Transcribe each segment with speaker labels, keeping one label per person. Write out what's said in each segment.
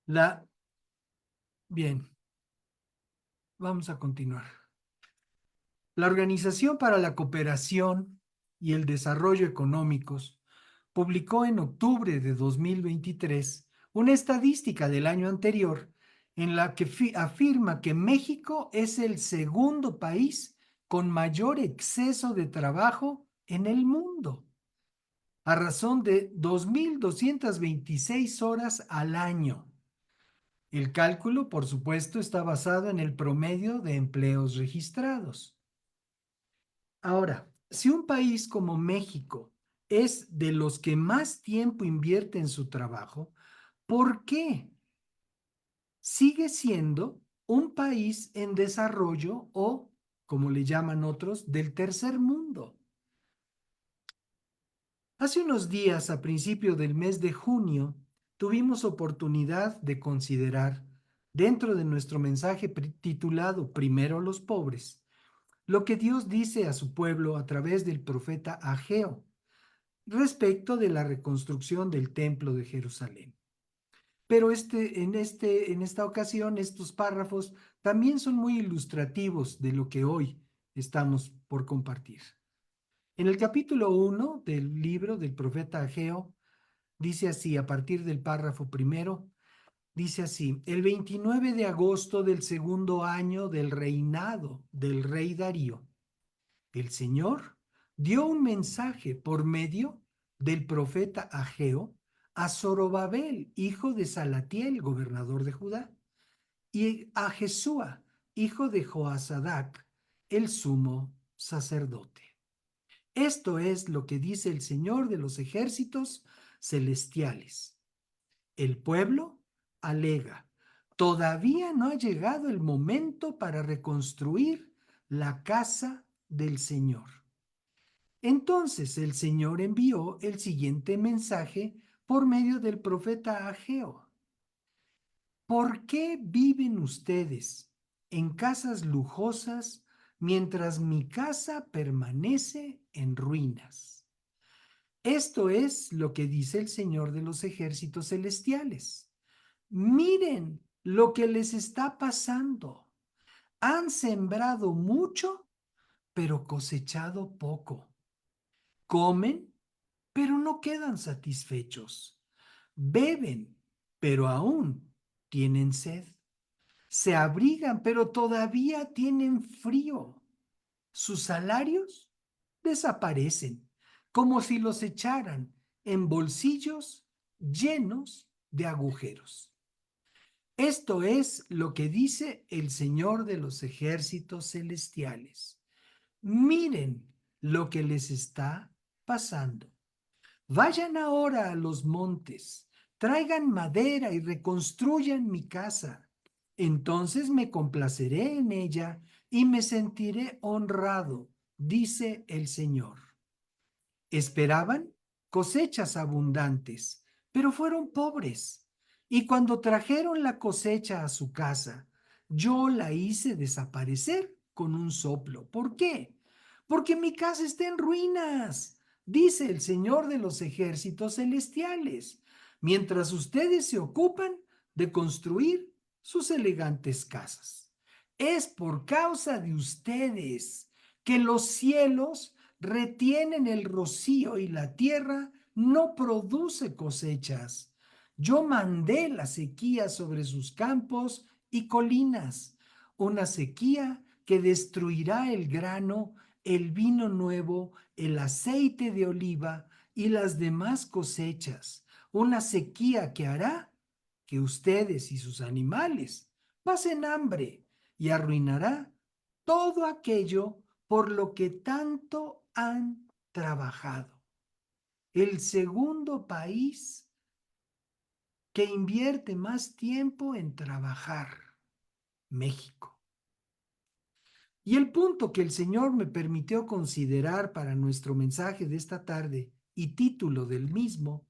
Speaker 1: La, bien, vamos a continuar. La Organización para la Cooperación y el Desarrollo Económicos publicó en octubre de 2023 una estadística del año anterior en la que afirma que México es el segundo país con mayor exceso de trabajo en el mundo, a razón de 2.226 horas al año. El cálculo, por supuesto, está basado en el promedio de empleos registrados. Ahora, si un país como México es de los que más tiempo invierte en su trabajo, ¿por qué sigue siendo un país en desarrollo o, como le llaman otros, del tercer mundo? Hace unos días, a principio del mes de junio, tuvimos oportunidad de considerar, dentro de nuestro mensaje titulado Primero los pobres, lo que Dios dice a su pueblo a través del profeta Ageo respecto de la reconstrucción del templo de Jerusalén. Pero en esta ocasión, estos párrafos también son muy ilustrativos de lo que hoy estamos por compartir. En el capítulo 1 del libro del profeta Ageo, dice así, a partir del párrafo primero, dice así: el 29 de agosto del segundo año del reinado del rey Darío, el Señor dio un mensaje por medio del profeta Ageo a Zorobabel, hijo de Salatiel, gobernador de Judá, y a Jesúa, hijo de Joasadac, el sumo sacerdote. Esto es lo que dice el Señor de los ejércitos celestiales. El pueblo alega: todavía no ha llegado el momento para reconstruir la casa del Señor. Entonces el Señor envió el siguiente mensaje por medio del profeta Ageo: ¿por qué viven ustedes en casas lujosas mientras mi casa permanece en ruinas? Esto es lo que dice el Señor de los ejércitos celestiales. Miren lo que les está pasando. Han sembrado mucho, pero cosechado poco. Comen, pero no quedan satisfechos. Beben, pero aún tienen sed. Se abrigan, pero todavía tienen frío. Sus salarios desaparecen, como si los echaran en bolsillos llenos de agujeros. Esto es lo que dice el Señor de los ejércitos celestiales. Miren lo que les está pasando. Vayan ahora a los montes, traigan madera y reconstruyan mi casa. Entonces me complaceré en ella y me sentiré honrado, dice el Señor. Esperaban cosechas abundantes, pero fueron pobres. Y cuando trajeron la cosecha a su casa, yo la hice desaparecer con un soplo. ¿Por qué? Porque mi casa está en ruinas, dice el Señor de los ejércitos celestiales, mientras ustedes se ocupan de construir sus elegantes casas. Es por causa de ustedes que los cielos retienen el rocío y la tierra no produce cosechas. Yo mandé la sequía sobre sus campos y colinas, una sequía que destruirá el grano, el vino nuevo, el aceite de oliva y las demás cosechas, una sequía que hará que ustedes y sus animales pasen hambre y arruinará todo aquello por lo que tanto han trabajado. El segundo país que invierte más tiempo en trabajar, México. Y el punto que el Señor me permitió considerar para nuestro mensaje de esta tarde y título del mismo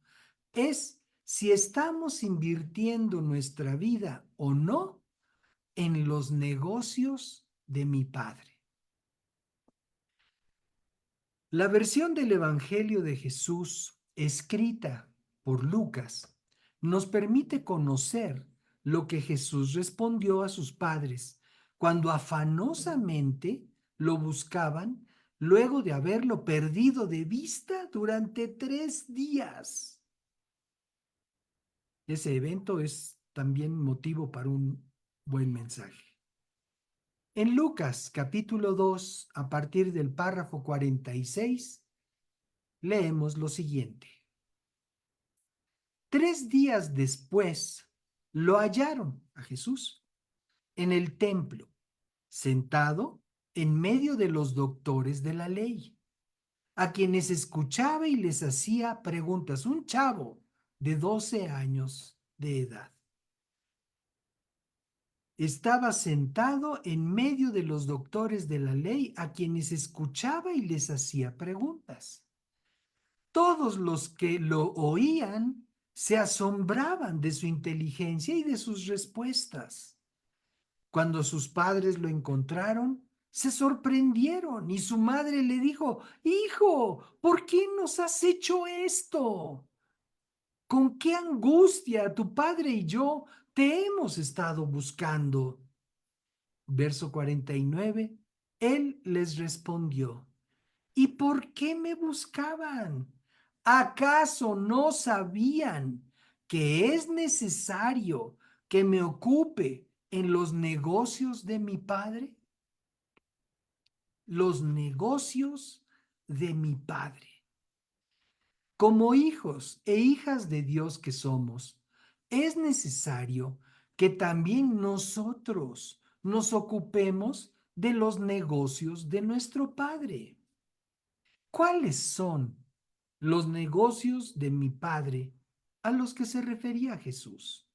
Speaker 1: es si estamos invirtiendo nuestra vida o no en los negocios de mi Padre. La versión del Evangelio de Jesús, escrita por Lucas, nos permite conocer lo que Jesús respondió a sus padres cuando afanosamente lo buscaban luego de haberlo perdido de vista durante 3 días. Ese evento es también motivo para un buen mensaje. En Lucas capítulo 2, a partir del párrafo 46, leemos lo siguiente. 3 días después lo hallaron a Jesús en el templo, sentado en medio de los doctores de la ley, a quienes escuchaba y les hacía preguntas. Un chavo de 12 años de edad. Estaba sentado en medio de los doctores de la ley, a quienes escuchaba y les hacía preguntas. Todos los que lo oían se asombraban de su inteligencia y de sus respuestas. Cuando sus padres lo encontraron, se sorprendieron y su madre le dijo: Hijo, ¿por qué nos has hecho esto? ¿Con qué angustia tu padre y yo te hemos estado buscando? Verso 49. Él les respondió: ¿Y por qué me buscaban? ¿Acaso no sabían que es necesario que me ocupe en los negocios de mi padre? Los negocios de mi padre. Como hijos e hijas de Dios que somos, es necesario que también nosotros nos ocupemos de los negocios de nuestro Padre. ¿Cuáles son los negocios de mi Padre a los que se refería Jesús?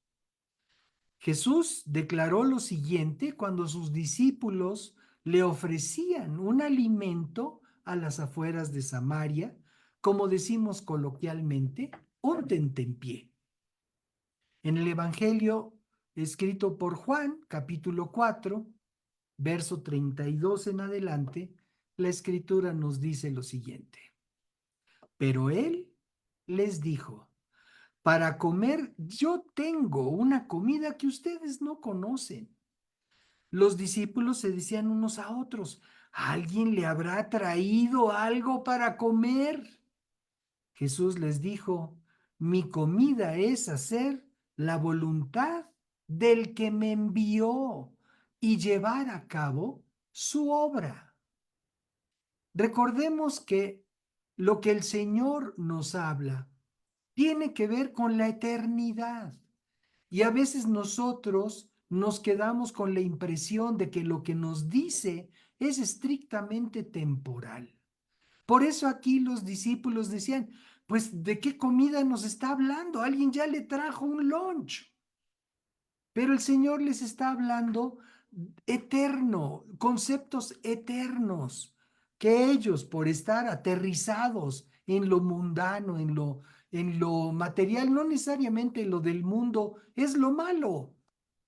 Speaker 1: Jesús declaró lo siguiente cuando sus discípulos le ofrecían un alimento a las afueras de Samaria, como decimos coloquialmente, un tentempié. En el Evangelio escrito por Juan, capítulo 4, verso 32 en adelante, la escritura nos dice lo siguiente. Pero él les dijo: para comer yo tengo una comida que ustedes no conocen. Los discípulos se decían unos a otros: ¿alguien le habrá traído algo para comer? Jesús les dijo: mi comida es hacer la voluntad del que me envió y llevar a cabo su obra. Recordemos que lo que el Señor nos habla tiene que ver con la eternidad. Y a veces nosotros nos quedamos con la impresión de que lo que nos dice es estrictamente temporal. Por eso aquí los discípulos decían: pues, ¿de qué comida nos está hablando? Alguien ya le trajo un lunch. Pero el Señor les está hablando eterno, conceptos eternos, que ellos, por estar aterrizados en lo mundano, en lo material, no necesariamente lo del mundo es lo malo,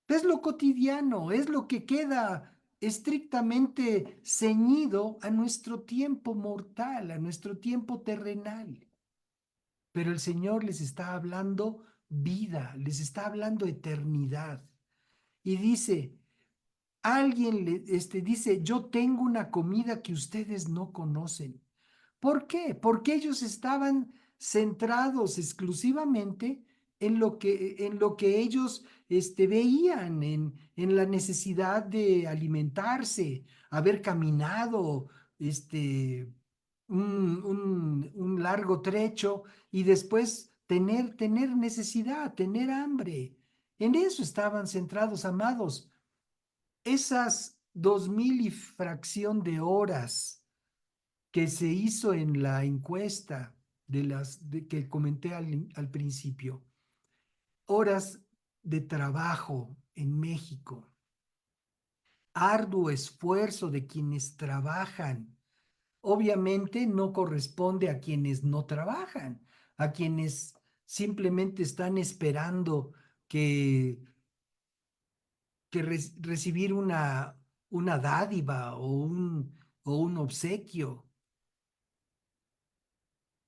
Speaker 1: es lo cotidiano, es lo que queda estrictamente ceñido a nuestro tiempo mortal, a nuestro tiempo terrenal. Pero el Señor les está hablando vida, les está hablando eternidad. Y dice, dice: yo tengo una comida que ustedes no conocen. ¿Por qué? Porque ellos estaban centrados exclusivamente en lo que ellos veían, en la necesidad de alimentarse, haber caminado un largo trecho y después tener necesidad, tener hambre. En eso estaban centrados, amados. Esas 2000 y fracción de horas que se hizo en la encuesta que comenté al principio, horas de trabajo en México, arduo esfuerzo de quienes trabajan, obviamente no corresponde a quienes no trabajan, a quienes simplemente están esperando que, recibir una dádiva o un obsequio,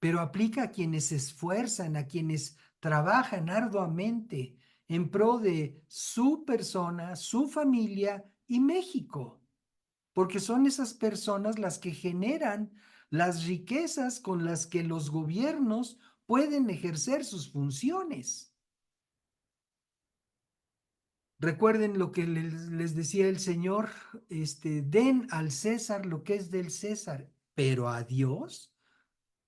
Speaker 1: pero aplica a quienes se esfuerzan, a quienes trabajan arduamente en pro de su persona, su familia y México, porque son esas personas las que generan las riquezas con las que los gobiernos pueden ejercer sus funciones. Recuerden lo que les decía el Señor, den al César lo que es del César, pero a Dios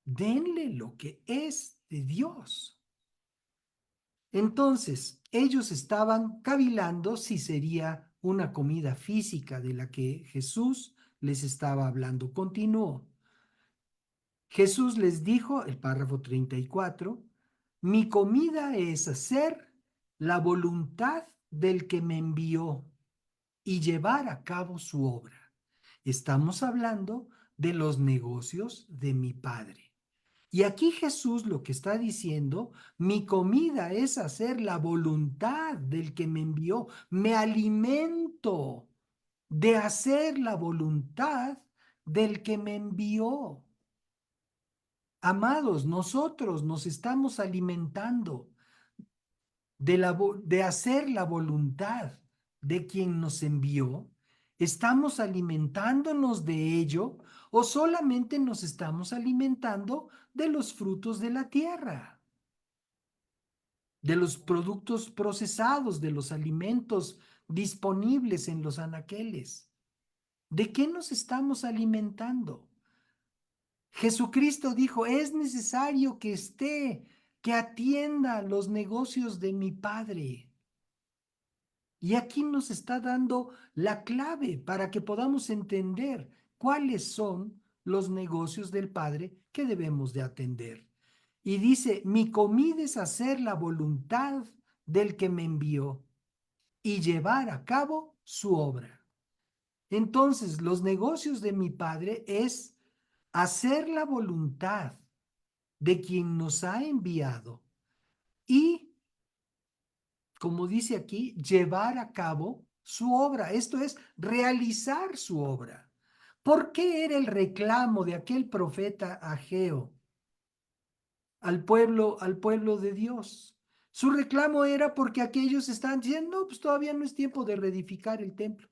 Speaker 1: denle lo que es de Dios. Entonces, ellos estaban cavilando si sería una comida física de la que Jesús les estaba hablando. Continuó. Jesús les dijo, el párrafo 34, mi comida es hacer la voluntad del que me envió y llevar a cabo su obra. Estamos hablando de los negocios de mi Padre. Y aquí Jesús lo que está diciendo, mi comida es hacer la voluntad del que me envió, me alimento de hacer la voluntad del que me envió. Amados, nosotros nos estamos alimentando de hacer la voluntad de quien nos envió. ¿Estamos alimentándonos de ello o solamente nos estamos alimentando de los frutos de la tierra, de los productos procesados, de los alimentos disponibles en los anaqueles? ¿De qué nos estamos alimentando? Jesucristo dijo, es necesario que esté, que atienda los negocios de mi Padre. Y aquí nos está dando la clave para que podamos entender cuáles son los negocios del Padre que debemos de atender. Y dice, mi comida es hacer la voluntad del que me envió y llevar a cabo su obra. Entonces, los negocios de mi Padre es hacer la voluntad de quien nos ha enviado y, como dice aquí, llevar a cabo su obra, esto es, realizar su obra. ¿Por qué era el reclamo de aquel profeta Ageo al pueblo de Dios? Su reclamo era porque aquellos están diciendo, no, pues todavía no es tiempo de reedificar el templo.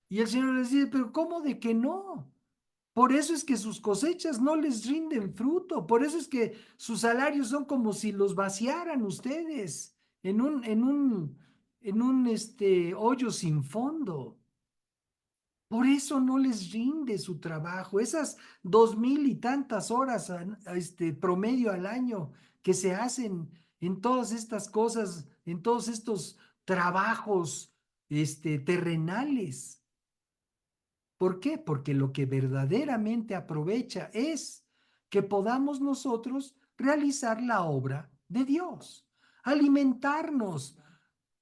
Speaker 1: Y el Señor les dice, pero ¿cómo de que no? Por eso es que sus cosechas no les rinden fruto. Por eso es que sus salarios son como si los vaciaran ustedes en un hoyo sin fondo. Por eso no les rinde su trabajo. Esas 2000 y tantas horas promedio al año que se hacen en todas estas cosas, en todos estos trabajos terrenales. ¿Por qué? Porque lo que verdaderamente aprovecha es que podamos nosotros realizar la obra de Dios, alimentarnos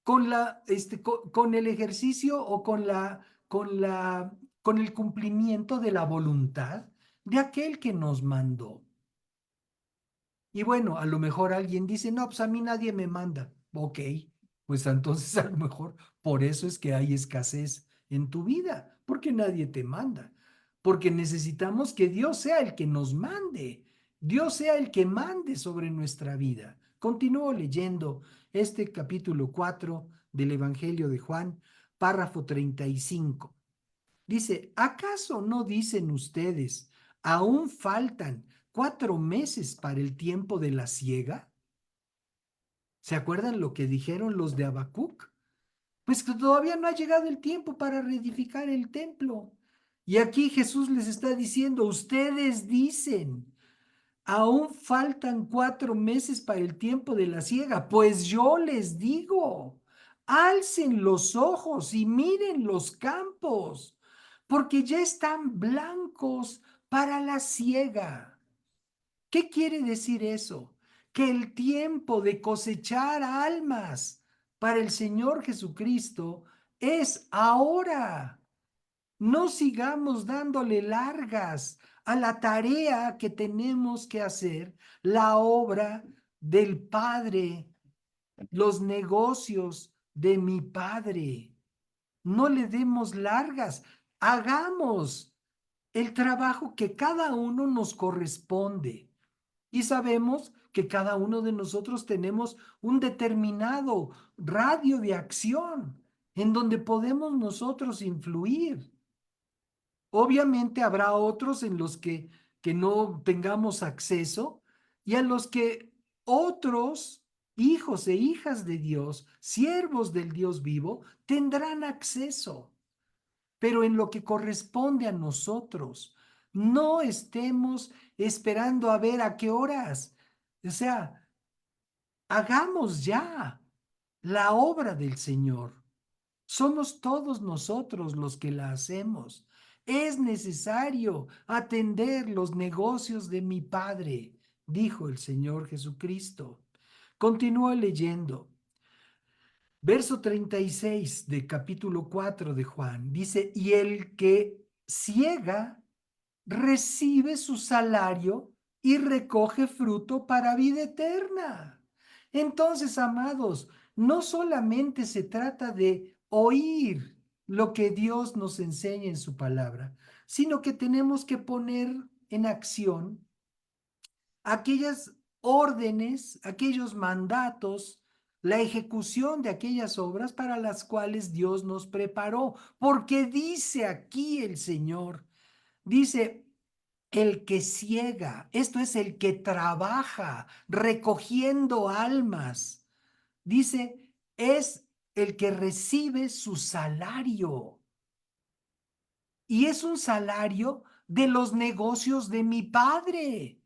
Speaker 1: con el ejercicio o con el cumplimiento de la voluntad de aquel que nos mandó. Y bueno, a lo mejor alguien dice, no, pues a mí nadie me manda. Ok, pues entonces a lo mejor por eso es que hay escasez en tu vida, porque nadie te manda, porque necesitamos que Dios sea el que nos mande, Dios sea el que mande sobre nuestra vida. Continúo leyendo este capítulo 4 del Evangelio de Juan, párrafo 35. Dice, ¿acaso no dicen ustedes, aún faltan 4 meses para el tiempo de la siega? ¿Se acuerdan lo que dijeron los de Habacuc? Pues que todavía no ha llegado el tiempo para reedificar el templo. Y aquí Jesús les está diciendo, ustedes dicen, aún faltan 4 meses para el tiempo de la siega. Pues yo les digo, alcen los ojos y miren los campos, porque ya están blancos para la siega. ¿Qué quiere decir eso? Que el tiempo de cosechar almas para el Señor Jesucristo es ahora. No sigamos dándole largas a la tarea que tenemos que hacer, la obra del Padre, los negocios de mi Padre. No le demos largas, hagamos el trabajo que cada uno nos corresponde. Y sabemos que cada uno de nosotros tenemos un determinado radio de acción en donde podemos nosotros influir. Obviamente habrá otros en los que no tengamos acceso y a los que otros hijos e hijas de Dios, siervos del Dios vivo, tendrán acceso. Pero en lo que corresponde a nosotros, no estemos esperando a ver a qué horas. O sea, hagamos ya la obra del Señor. Somos todos nosotros los que la hacemos. Es necesario atender los negocios de mi Padre, dijo el Señor Jesucristo. Continúa leyendo. Verso 36 de capítulo 4 de Juan dice, y el que ciega recibe su salario y recoge fruto para vida eterna. Entonces, amados, no solamente se trata de oír lo que Dios nos enseña en su palabra, sino que tenemos que poner en acción aquellas órdenes, aquellos mandatos, la ejecución de aquellas obras para las cuales Dios nos preparó, porque dice aquí el Señor, dice, el que ciega, esto es el que trabaja recogiendo almas, dice, es el que recibe su salario. Y es un salario de los negocios de mi Padre.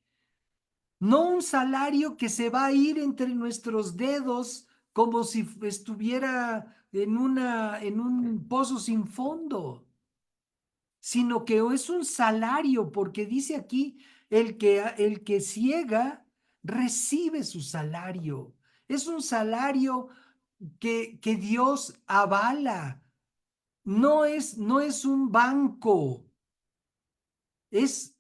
Speaker 1: No un salario que se va a ir entre nuestros dedos como si estuviera en un pozo sin fondo, sino que es un salario, porque dice aquí, el que ciega recibe su salario. Es un salario que Dios avala. No es un banco, es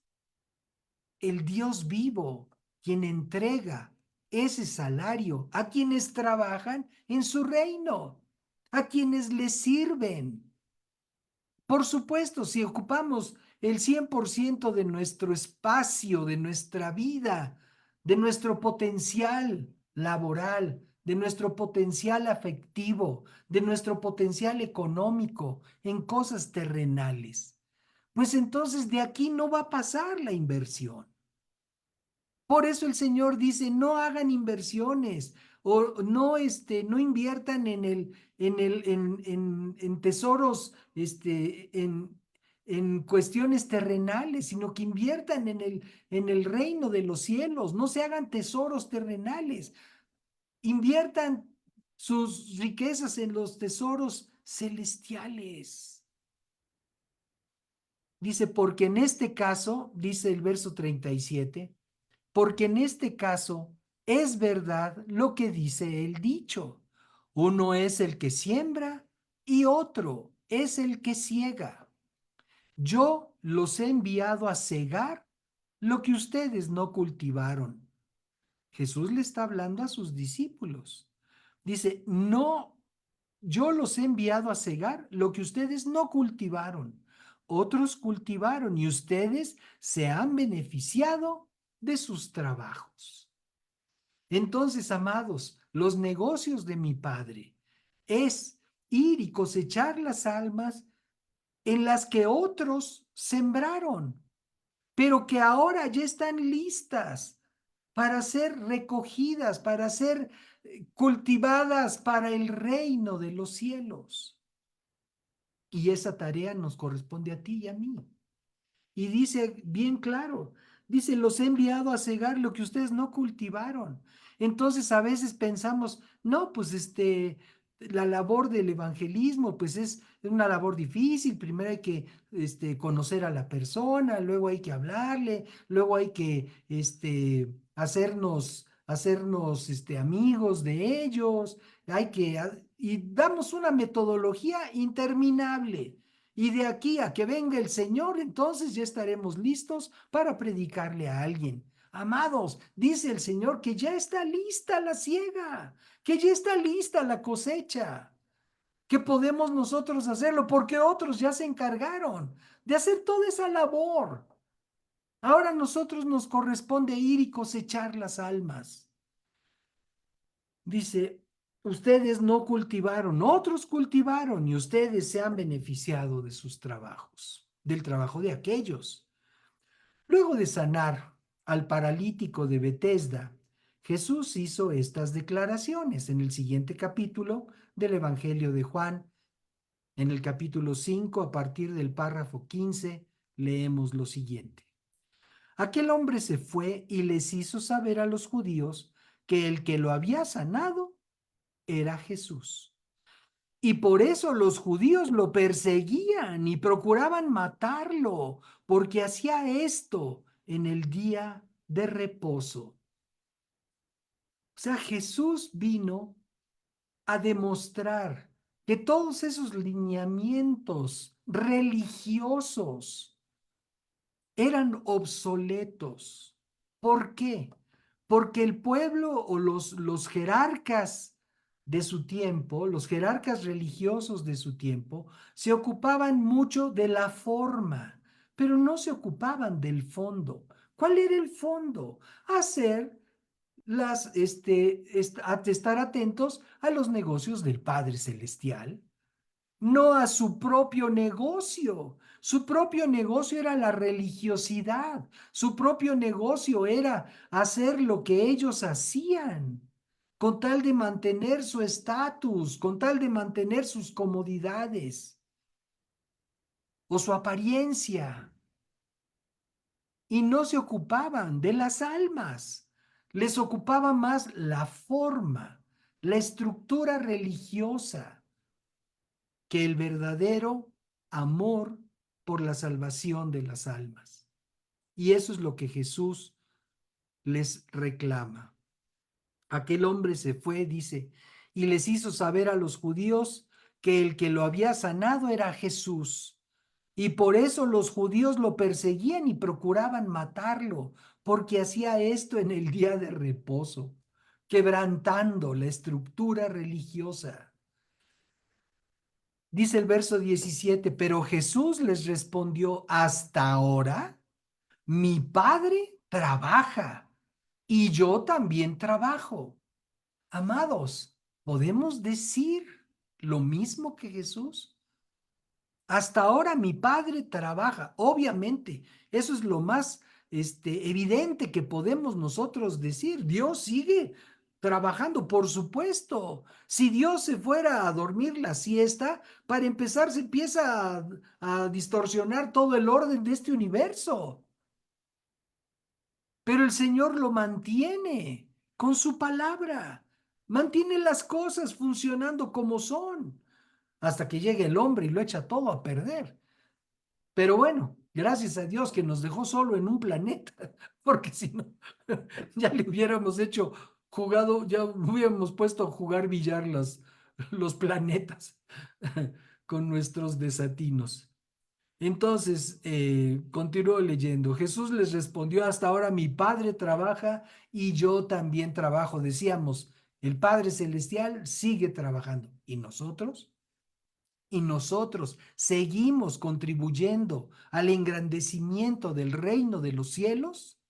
Speaker 1: el Dios vivo quien entrega ese salario a quienes trabajan en su reino, a quienes le sirven. Por supuesto, si ocupamos el 100% de nuestro espacio, de nuestra vida, de nuestro potencial laboral, de nuestro potencial afectivo, de nuestro potencial económico en cosas terrenales, pues entonces de aquí no va a pasar la inversión. Por eso el Señor dice, no hagan inversiones o no, no inviertan en tesoros, en cuestiones terrenales, sino que inviertan en el reino de los cielos. No se hagan tesoros terrenales. Inviertan sus riquezas en los tesoros celestiales. Dice, porque en este caso, dice el verso 37, porque en este caso es verdad lo que dice el dicho. Uno es el que siembra y otro es el que ciega. Yo los he enviado a cegar lo que ustedes no cultivaron. Jesús le está hablando a sus discípulos. Dice, no, yo los he enviado a cegar lo que ustedes no cultivaron. Otros cultivaron y ustedes se han beneficiado de sus trabajos. Entonces, amados, los negocios de mi Padre es ir y cosechar las almas en las que otros sembraron, pero que ahora ya están listas para ser recogidas, para ser cultivadas para el reino de los cielos. Y esa tarea nos corresponde a ti y a mí. Y dice bien claro, dice, los he enviado a cegar lo que ustedes no cultivaron. Entonces a veces pensamos, no, pues la labor del evangelismo, pues es una labor difícil. Primero hay que conocer a la persona, luego hay que hablarle, luego hay que hacernos amigos de ellos, y damos una metodología interminable. Y de aquí a que venga el Señor, entonces ya estaremos listos para predicarle a alguien. Amados, dice el Señor que ya está lista la siega, que ya está lista la cosecha, que podemos nosotros hacerlo porque otros ya se encargaron de hacer toda esa labor. Ahora a nosotros nos corresponde ir y cosechar las almas. Dice, ustedes no cultivaron, otros cultivaron y ustedes se han beneficiado de sus trabajos, del trabajo de aquellos. Luego de sanar al paralítico de Betesda, Jesús hizo estas declaraciones en el siguiente capítulo del Evangelio de Juan. En el capítulo 5, a partir del párrafo 15, leemos lo siguiente. Aquel hombre se fue y les hizo saber a los judíos que el que lo había sanado era Jesús. Y por eso los judíos lo perseguían y procuraban matarlo, porque hacía esto en el día de reposo. O sea, Jesús vino a demostrar que todos esos lineamientos religiosos eran obsoletos. ¿Por qué? Porque el pueblo o los jerarcas de su tiempo, los jerarcas religiosos de su tiempo, se ocupaban mucho de la forma, pero no se ocupaban del fondo. ¿Cuál era el fondo? Hacer estar atentos a los negocios del Padre Celestial, no a su propio negocio. Su propio negocio era la religiosidad. Su propio negocio era hacer lo que ellos hacían, con tal de mantener su estatus, con tal de mantener sus comodidades o su apariencia. Y no se ocupaban de las almas. Les ocupaba más la forma, la estructura religiosa, que el verdadero amor por la salvación de las almas. Y eso es lo que Jesús les reclama. Aquel hombre se fue, dice, y les hizo saber a los judíos que el que lo había sanado era Jesús. Y por eso los judíos lo perseguían y procuraban matarlo, porque hacía esto en el día de reposo, quebrantando la estructura religiosa. Dice el verso 17, pero Jesús les respondió, hasta ahora mi Padre trabaja y yo también trabajo. Amados, ¿podemos decir lo mismo que Jesús? Hasta ahora mi Padre trabaja. Obviamente, eso es lo más evidente que podemos nosotros decir. Dios sigue trabajando, por supuesto. Si Dios se fuera a dormir la siesta, para empezar se empieza a distorsionar todo el orden de este universo. Pero el Señor lo mantiene con su palabra. Mantiene las cosas funcionando como son, hasta que llegue el hombre y lo echa todo a perder. Pero bueno, gracias a Dios que nos dejó solo en un planeta, porque si no, ya le hubiéramos hecho jugado, ya hubiéramos puesto a jugar billar los planetas con nuestros desatinos. Entonces, continuó leyendo. Jesús les respondió, hasta ahora mi Padre trabaja y yo también trabajo. Decíamos, el Padre Celestial sigue trabajando. ¿Y nosotros? Y nosotros seguimos contribuyendo al engrandecimiento del reino de los cielos.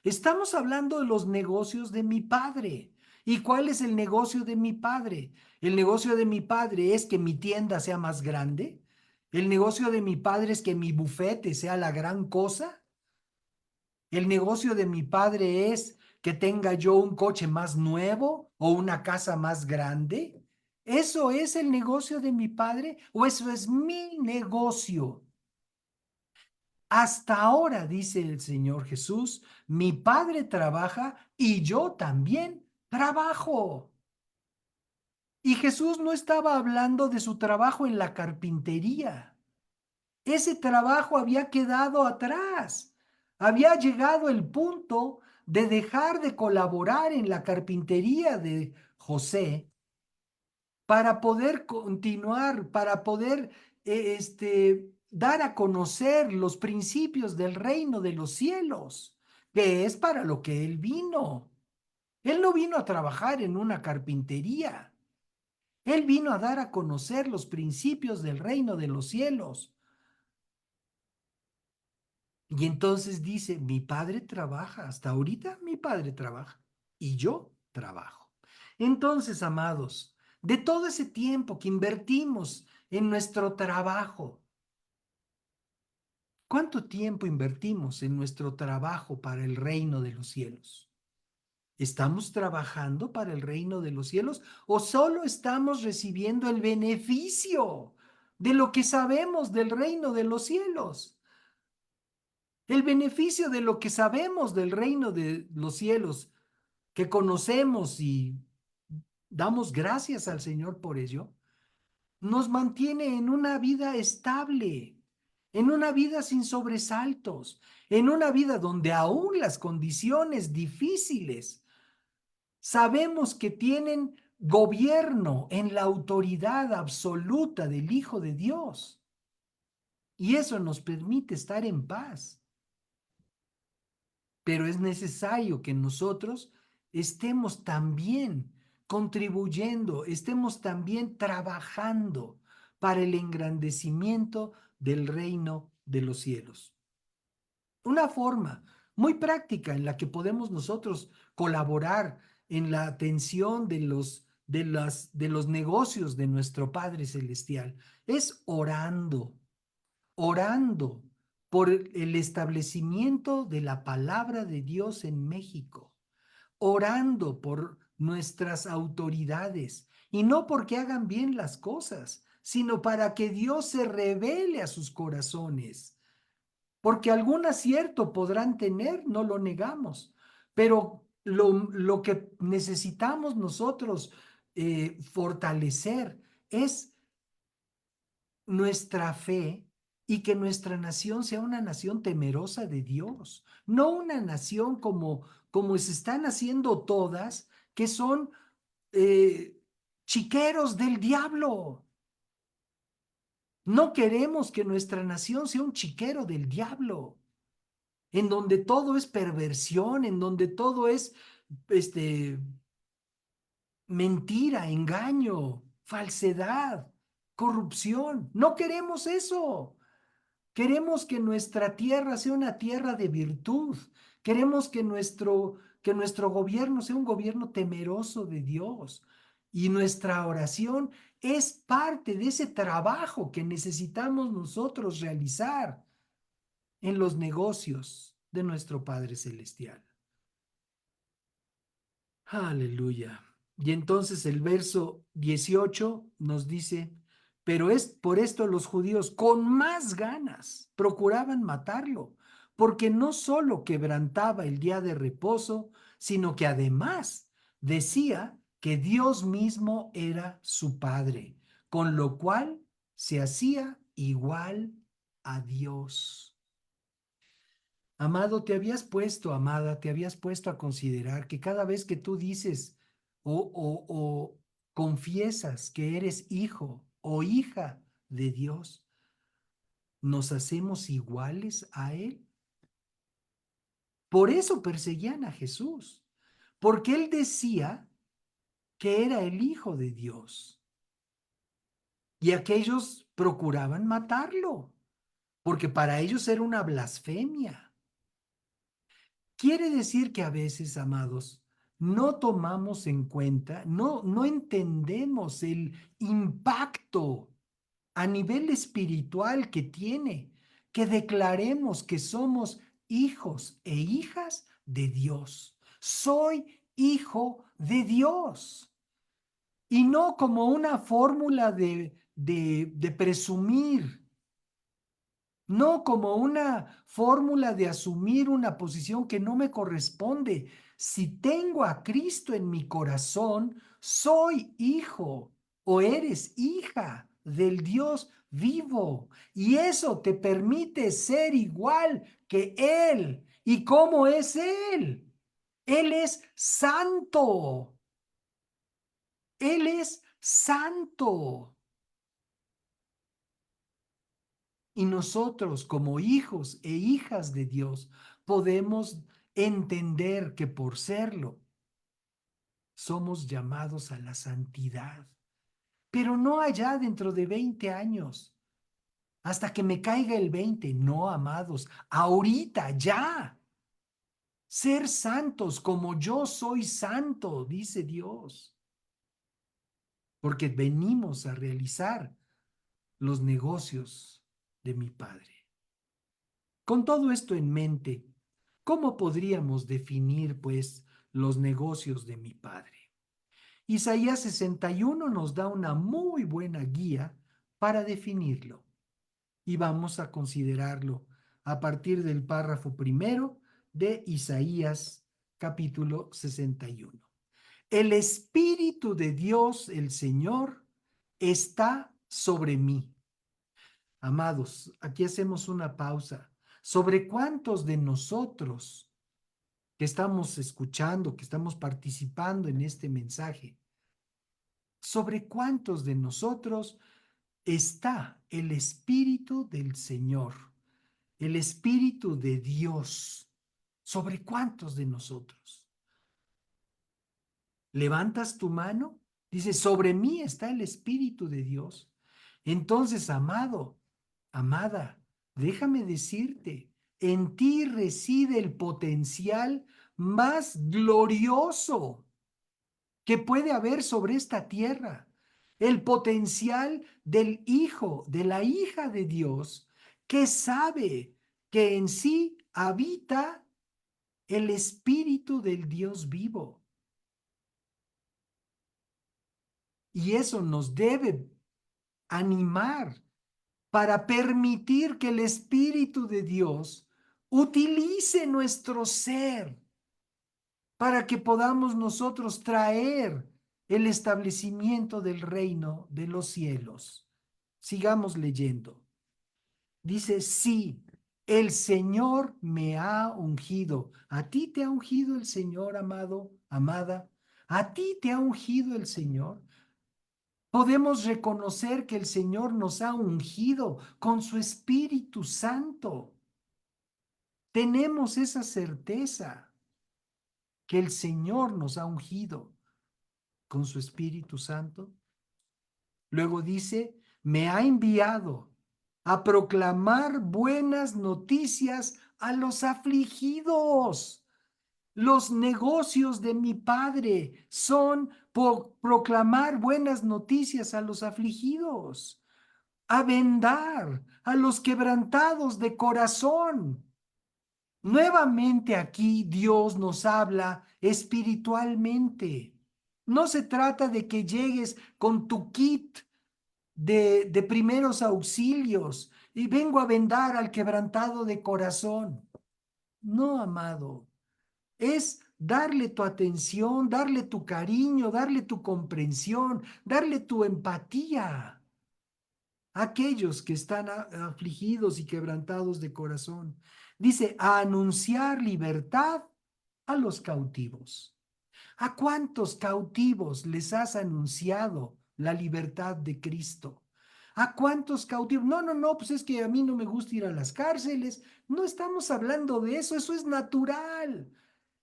Speaker 1: Estamos hablando de los negocios de mi Padre. ¿Y cuál es el negocio de mi Padre? El negocio de mi Padre es que mi tienda sea más grande. El negocio de mi Padre es que mi bufete sea la gran cosa. El negocio de mi Padre es que tenga yo un coche más nuevo o una casa más grande. ¿Eso es el negocio de mi Padre o eso es mi negocio? Hasta ahora, dice el Señor Jesús, mi Padre trabaja y yo también trabajo. Y Jesús no estaba hablando de su trabajo en la carpintería. Ese trabajo había quedado atrás. Había llegado el punto de dejar de colaborar en la carpintería de José para poder continuar, para poder dar a conocer los principios del reino de los cielos, que es para lo que él vino. Él no vino a trabajar en una carpintería. Él vino a dar a conocer los principios del reino de los cielos. Y entonces dice, mi padre trabaja, hasta ahorita mi padre trabaja y yo trabajo. Entonces, amados, de todo ese tiempo que invertimos en nuestro trabajo, ¿cuánto tiempo invertimos en nuestro trabajo para el reino de los cielos? ¿Estamos trabajando para el reino de los cielos o solo estamos recibiendo el beneficio de lo que sabemos del reino de los cielos? El beneficio de lo que sabemos del reino de los cielos, que conocemos y damos gracias al Señor por ello, nos mantiene en una vida estable, en una vida sin sobresaltos, en una vida donde aún las condiciones difíciles sabemos que tienen gobierno en la autoridad absoluta del Hijo de Dios. Y eso nos permite estar en paz. Pero es necesario que nosotros estemos también contribuyendo, estemos también trabajando para el engrandecimiento del reino de los cielos. Una forma muy práctica en la que podemos nosotros colaborar en la atención de los negocios de nuestro Padre Celestial es orando por el establecimiento de la palabra de Dios en México, orando por nuestras autoridades, y no porque hagan bien las cosas, sino para que Dios se revele a sus corazones, porque algún acierto podrán tener, no lo negamos, pero lo que necesitamos nosotros fortalecer es nuestra fe y que nuestra nación sea una nación temerosa de Dios, no una nación como se están haciendo todas, que son eh, chiqueros del diablo. No queremos que nuestra nación sea un chiquero del diablo, en donde todo es perversión, en donde todo es este, mentira, engaño, falsedad, corrupción. No queremos eso. Queremos que nuestra tierra sea una tierra de virtud. Queremos que nuestro gobierno sea un gobierno temeroso de Dios. Y nuestra oración es parte de ese trabajo que necesitamos nosotros realizar en los negocios de nuestro Padre Celestial. Aleluya. Y entonces el verso 18 nos dice, pero es por esto los judíos con más ganas procuraban matarlo, porque no solo quebrantaba el día de reposo, sino que además decía que Dios mismo era su Padre, con lo cual se hacía igual a Dios. Amado, amada, te habías puesto a considerar que cada vez que tú dices o confiesas que eres hijo o hija de Dios, nos hacemos iguales a Él. Por eso perseguían a Jesús, porque Él decía que era el Hijo de Dios y aquellos procuraban matarlo, porque para ellos era una blasfemia. Quiere decir que a veces, amados, no tomamos en cuenta, no entendemos el impacto a nivel espiritual que tiene que declaremos que somos hijos e hijas de Dios. Soy hijo de Dios. Y no como una fórmula de presumir, no como una fórmula de asumir una posición que no me corresponde. Si tengo a Cristo en mi corazón, soy hijo o eres hija del Dios vivo. Y eso te permite ser igual que Él. ¿Y cómo es Él? Él es santo. Él es santo. Y nosotros, como hijos e hijas de Dios, podemos entender que por serlo, somos llamados a la santidad, pero no allá dentro de 20 años. hasta que me caiga el 20. No, amados, ahorita, ya. Ser santos como yo soy santo, dice Dios, porque venimos a realizar los negocios de mi Padre. Con todo esto en mente, ¿cómo podríamos definir, pues, los negocios de mi Padre? Isaías 61 nos da una muy buena guía para definirlo y vamos a considerarlo a partir del párrafo primero de Isaías capítulo 61. El Espíritu de Dios, el Señor, está sobre mí. Amados, aquí hacemos una pausa. ¿Sobre cuántos de nosotros que estamos escuchando, que estamos participando en este mensaje, sobre cuántos de nosotros está el Espíritu del Señor, el Espíritu de Dios? ¿Sobre cuántos de nosotros? ¿Levantas tu mano? Dice, sobre mí está el Espíritu de Dios. Entonces, amado, amada, déjame decirte, en ti reside el potencial más glorioso que puede haber sobre esta tierra. El potencial del hijo, de la hija de Dios, que sabe que en sí habita el Espíritu del Dios vivo. Y eso nos debe animar para permitir que el Espíritu de Dios utilice nuestro ser para que podamos nosotros traer el establecimiento del reino de los cielos. Sigamos leyendo. Dice, sí, el Señor me ha ungido. ¿A ti te ha ungido el Señor, amado, amada? ¿A ti te ha ungido el Señor? Podemos reconocer que el Señor nos ha ungido con su Espíritu Santo. Tenemos esa certeza que el Señor nos ha ungido con su Espíritu Santo. Luego dice, me ha enviado a proclamar buenas noticias a los afligidos. Los negocios de mi Padre son proclamar buenas noticias a los afligidos, a vendar a los quebrantados de corazón. Nuevamente aquí Dios nos habla espiritualmente. No se trata de que llegues con tu kit de primeros auxilios y vengo a vendar al quebrantado de corazón. No, amado, es darle tu atención, darle tu cariño, darle tu comprensión, darle tu empatía a aquellos que están afligidos y quebrantados de corazón. Dice, a anunciar libertad a los cautivos. ¿A cuántos cautivos les has anunciado la libertad de Cristo? ¿A cuántos cautivos? No, no, no, pues es que a mí no me gusta ir a las cárceles. No estamos hablando de eso, eso es natural.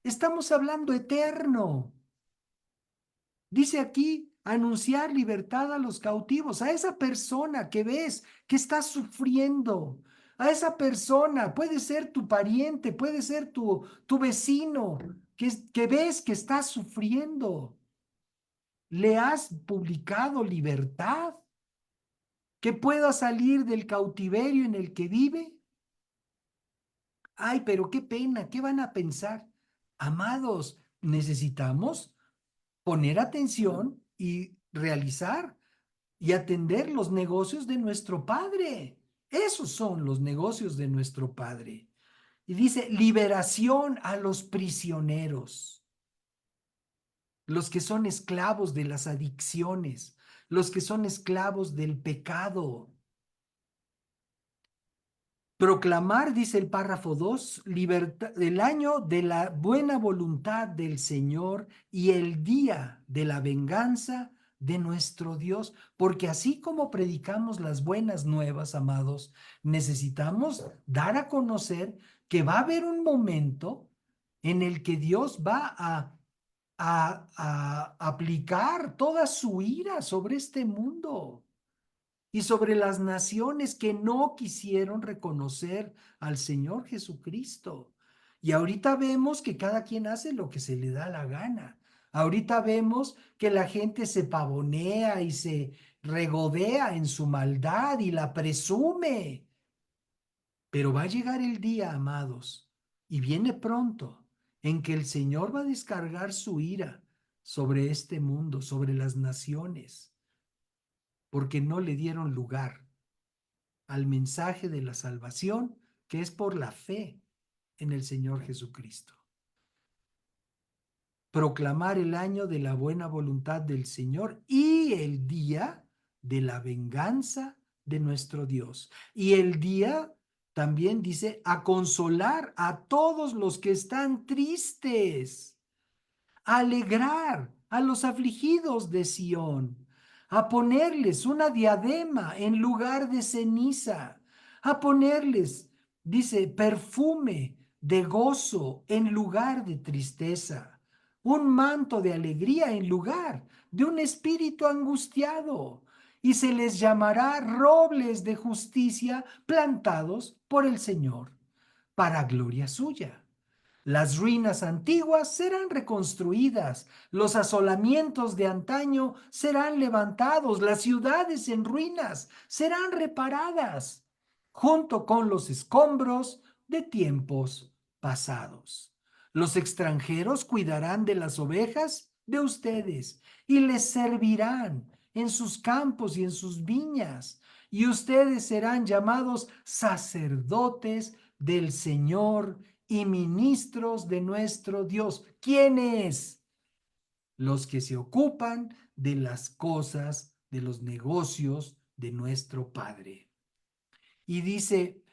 Speaker 1: Estamos hablando eterno. Dice aquí, anunciar libertad a los cautivos, a esa persona que ves que está sufriendo, a esa persona, puede ser tu pariente, puede ser tu vecino, que ves que está sufriendo. ¿Le has publicado libertad? ¿Que pueda salir del cautiverio en el que vive? Ay, pero qué pena, ¿qué van a pensar? Amados, necesitamos poner atención y realizar y atender los negocios de nuestro Padre. Esos son los negocios de nuestro Padre. Y dice, liberación a los prisioneros, los que son esclavos de las adicciones, los que son esclavos del pecado. Proclamar, dice el párrafo 2, el año de la buena voluntad del Señor y el día de la venganza de nuestro Dios, porque así como predicamos las buenas nuevas, amados, necesitamos dar a conocer que va a haber un momento en el que Dios va a aplicar toda su ira sobre este mundo. y sobre las naciones que no quisieron reconocer al Señor Jesucristo. Y ahorita vemos que cada quien hace lo que se le da la gana. Ahorita vemos que la gente se pavonea y se regodea en su maldad y la presume. Pero va a llegar el día, amados, y viene pronto, en que el Señor va a descargar su ira sobre este mundo, sobre las naciones, porque no le dieron lugar al mensaje de la salvación, que es por la fe en el Señor Jesucristo. Proclamar el año de la buena voluntad del Señor y el día de la venganza de nuestro Dios. Y el día también dice a consolar a todos los que están tristes, a alegrar a los afligidos de Sión, a ponerles una diadema en lugar de ceniza, a ponerles, dice, perfume de gozo en lugar de tristeza, un manto de alegría en lugar de un espíritu angustiado, y se les llamará robles de justicia plantados por el Señor, para gloria suya. Las ruinas antiguas serán reconstruidas, los asolamientos de antaño serán levantados, las ciudades en ruinas serán reparadas, junto con los escombros de tiempos pasados. Los extranjeros cuidarán de las ovejas de ustedes y les servirán en sus campos y en sus viñas, y ustedes serán llamados sacerdotes del Señor y ministros de nuestro Dios. ¿Quiénes? Los que se ocupan de las cosas, de los negocios de nuestro Padre. Y dice,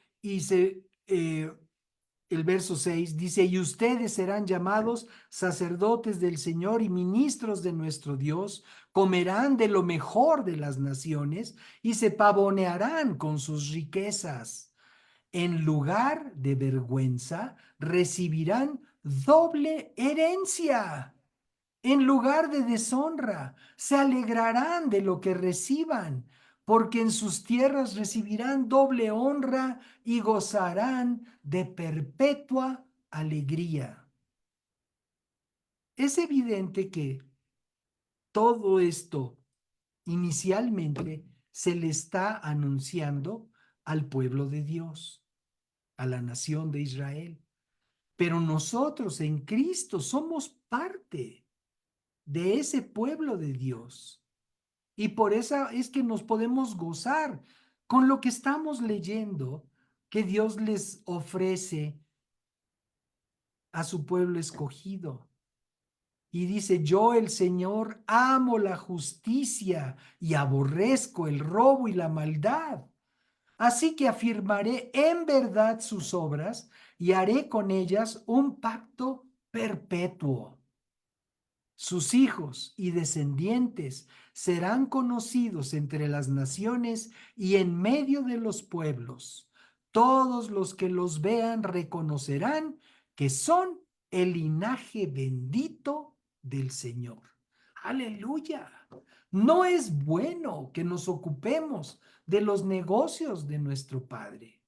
Speaker 1: el verso 6 dice, y ustedes serán llamados sacerdotes del Señor y ministros de nuestro Dios, comerán de lo mejor de las naciones y se pavonearán con sus riquezas. En lugar de vergüenza, recibirán doble herencia. En lugar de deshonra, se alegrarán de lo que reciban, porque en sus tierras recibirán doble honra y gozarán de perpetua alegría. Es evidente que todo esto inicialmente se le está anunciando al pueblo de Dios, a la nación de Israel. Pero nosotros en Cristo somos parte de ese pueblo de Dios. Y por eso es que nos podemos gozar con lo que estamos leyendo que Dios les ofrece a su pueblo escogido. Y dice, yo el Señor amo la justicia y aborrezco el robo y la maldad. Así que afirmaré en verdad sus obras y haré con ellas un pacto perpetuo. Sus hijos y descendientes serán conocidos entre las naciones y en medio de los pueblos. Todos los que los vean reconocerán que son el linaje bendito del Señor. Aleluya. No es bueno que nos ocupemos de los negocios de nuestro Padre.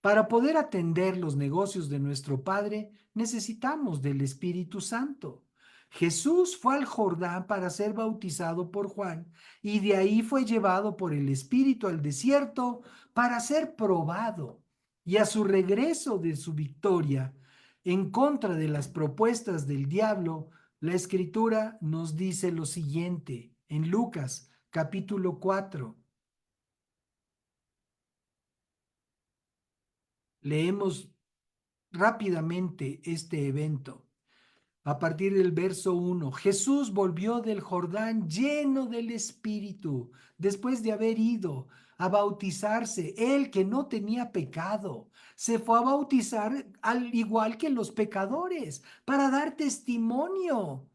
Speaker 1: Para poder atender los negocios de nuestro Padre, necesitamos del Espíritu Santo. Jesús fue al Jordán para ser bautizado por Juan y de ahí fue llevado por el Espíritu al desierto para ser probado. Y a su regreso de su victoria en contra de las propuestas del diablo, la Escritura nos dice lo siguiente en Lucas capítulo 4. Leemos rápidamente este evento. A partir del verso 1, Jesús volvió del Jordán lleno del Espíritu, después de haber ido a bautizarse, él que no tenía pecado, se fue a bautizar al igual que los pecadores, para dar testimonio.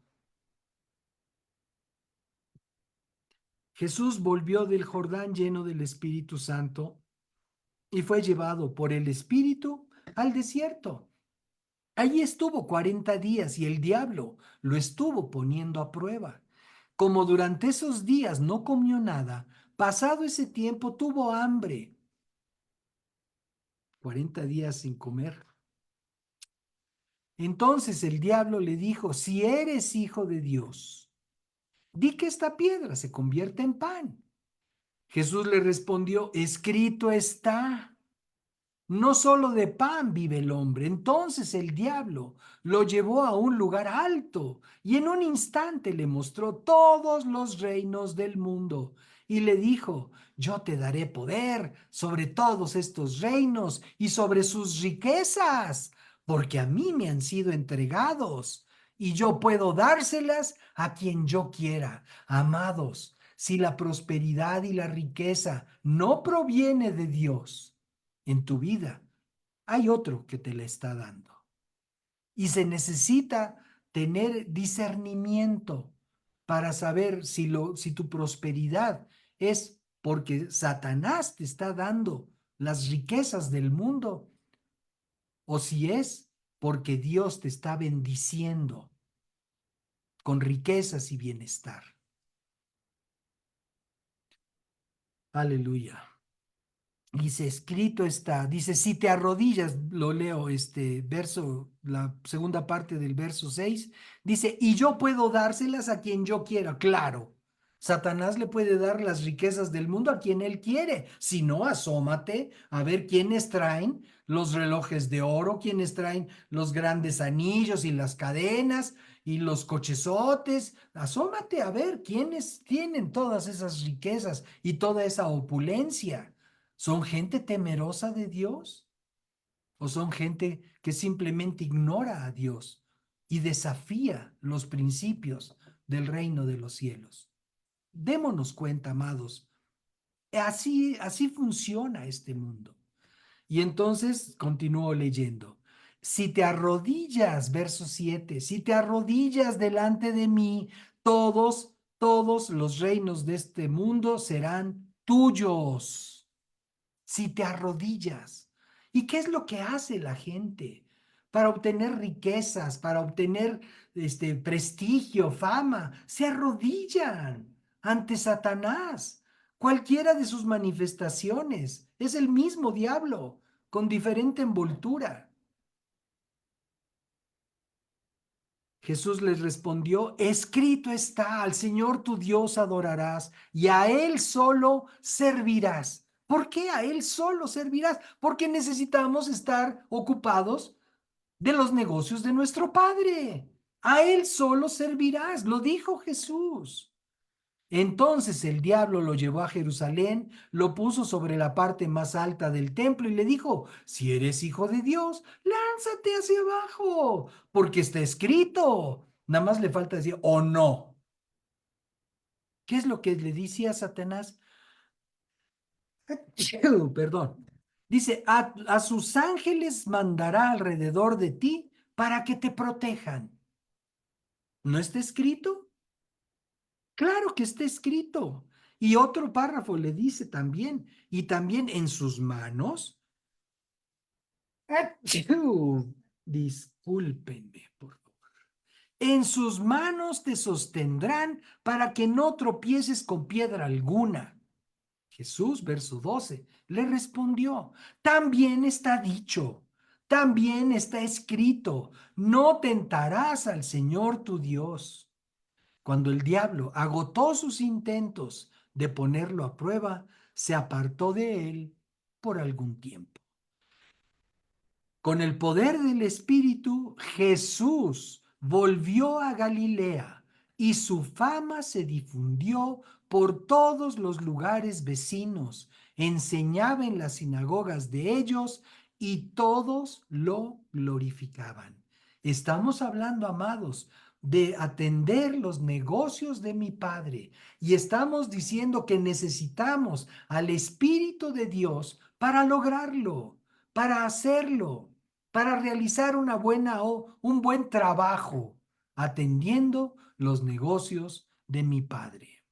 Speaker 1: Jesús volvió del Jordán lleno del Espíritu Santo y fue llevado por el Espíritu al desierto. Allí estuvo 40 días y el diablo lo estuvo poniendo a prueba. Como durante esos días no comió nada, Pasado ese tiempo tuvo hambre, 40 días sin comer. Entonces el diablo le dijo, si eres hijo de Dios, di que esta piedra se convierta en pan. Jesús le respondió, escrito está. No solo de pan vive el hombre. Entonces el diablo lo llevó a un lugar alto y en un instante le mostró todos los reinos del mundo y le dijo, yo te daré poder sobre todos estos reinos y sobre sus riquezas, porque a mí me han sido entregados y yo puedo dárselas a quien yo quiera. Amados, si la prosperidad y la riqueza no proviene de Dios, en tu vida, hay otro que te la está dando. Y se necesita tener discernimiento para saber si tu prosperidad es porque Satanás te está dando las riquezas del mundo o si es porque Dios te está bendiciendo con riquezas y bienestar. Aleluya. Dice, escrito está, dice, si te arrodillas, lo leo, este verso, la segunda parte del verso 6 dice, y yo puedo dárselas a quien yo quiera. Claro, Satanás le puede dar las riquezas del mundo a quien él quiere. Si no, asómate a ver quiénes traen los relojes de oro, quiénes traen los grandes anillos y las cadenas y los cochesotes. Asómate a ver quiénes tienen todas esas riquezas y toda esa opulencia. ¿Son gente temerosa de Dios o son gente que simplemente ignora a Dios y desafía los principios del reino de los cielos? Démonos cuenta, amados, así funciona este mundo. Y entonces continúo leyendo. Si te arrodillas, verso 7, si te arrodillas delante de mí, todos los reinos de este mundo serán tuyos si te arrodillas. ¿Y qué es lo que hace la gente para obtener riquezas, para obtener prestigio, fama? Se arrodillan ante Satanás. Cualquiera de sus manifestaciones es el mismo diablo con diferente envoltura. Jesús les respondió, escrito está, al Señor tu Dios adorarás y a Él solo servirás. ¿Por qué a Él solo servirás? Porque necesitamos estar ocupados de los negocios de nuestro Padre. A Él solo servirás, lo dijo Jesús. Entonces el diablo lo llevó a Jerusalén, lo puso sobre la parte más alta del templo y le dijo, si eres hijo de Dios, lánzate hacia abajo, porque está escrito. Nada más le falta decir, o no. ¿Qué es lo que le dice a Satanás? Perdón. Dice, a sus ángeles mandará alrededor de ti para que te protejan. ¿No está escrito? Claro que está escrito. Y otro párrafo le dice también, y también en sus manos, ¡achú! Discúlpenme, por favor. En sus manos te sostendrán para que no tropieces con piedra alguna. Jesús, verso 12, le respondió, también está dicho, también está escrito, no tentarás al Señor tu Dios. Cuando el diablo agotó sus intentos de ponerlo a prueba, se apartó de él por algún tiempo. Con el poder del Espíritu, Jesús volvió a Galilea y su fama se difundió por todos los lugares vecinos. Enseñaba en las sinagogas de ellos y todos lo glorificaban. Estamos hablando, amados, de atender los negocios de mi Padre y estamos diciendo que necesitamos al Espíritu de Dios para lograrlo, para hacerlo, para realizar un buen trabajo atendiendo los negocios de mi Padre.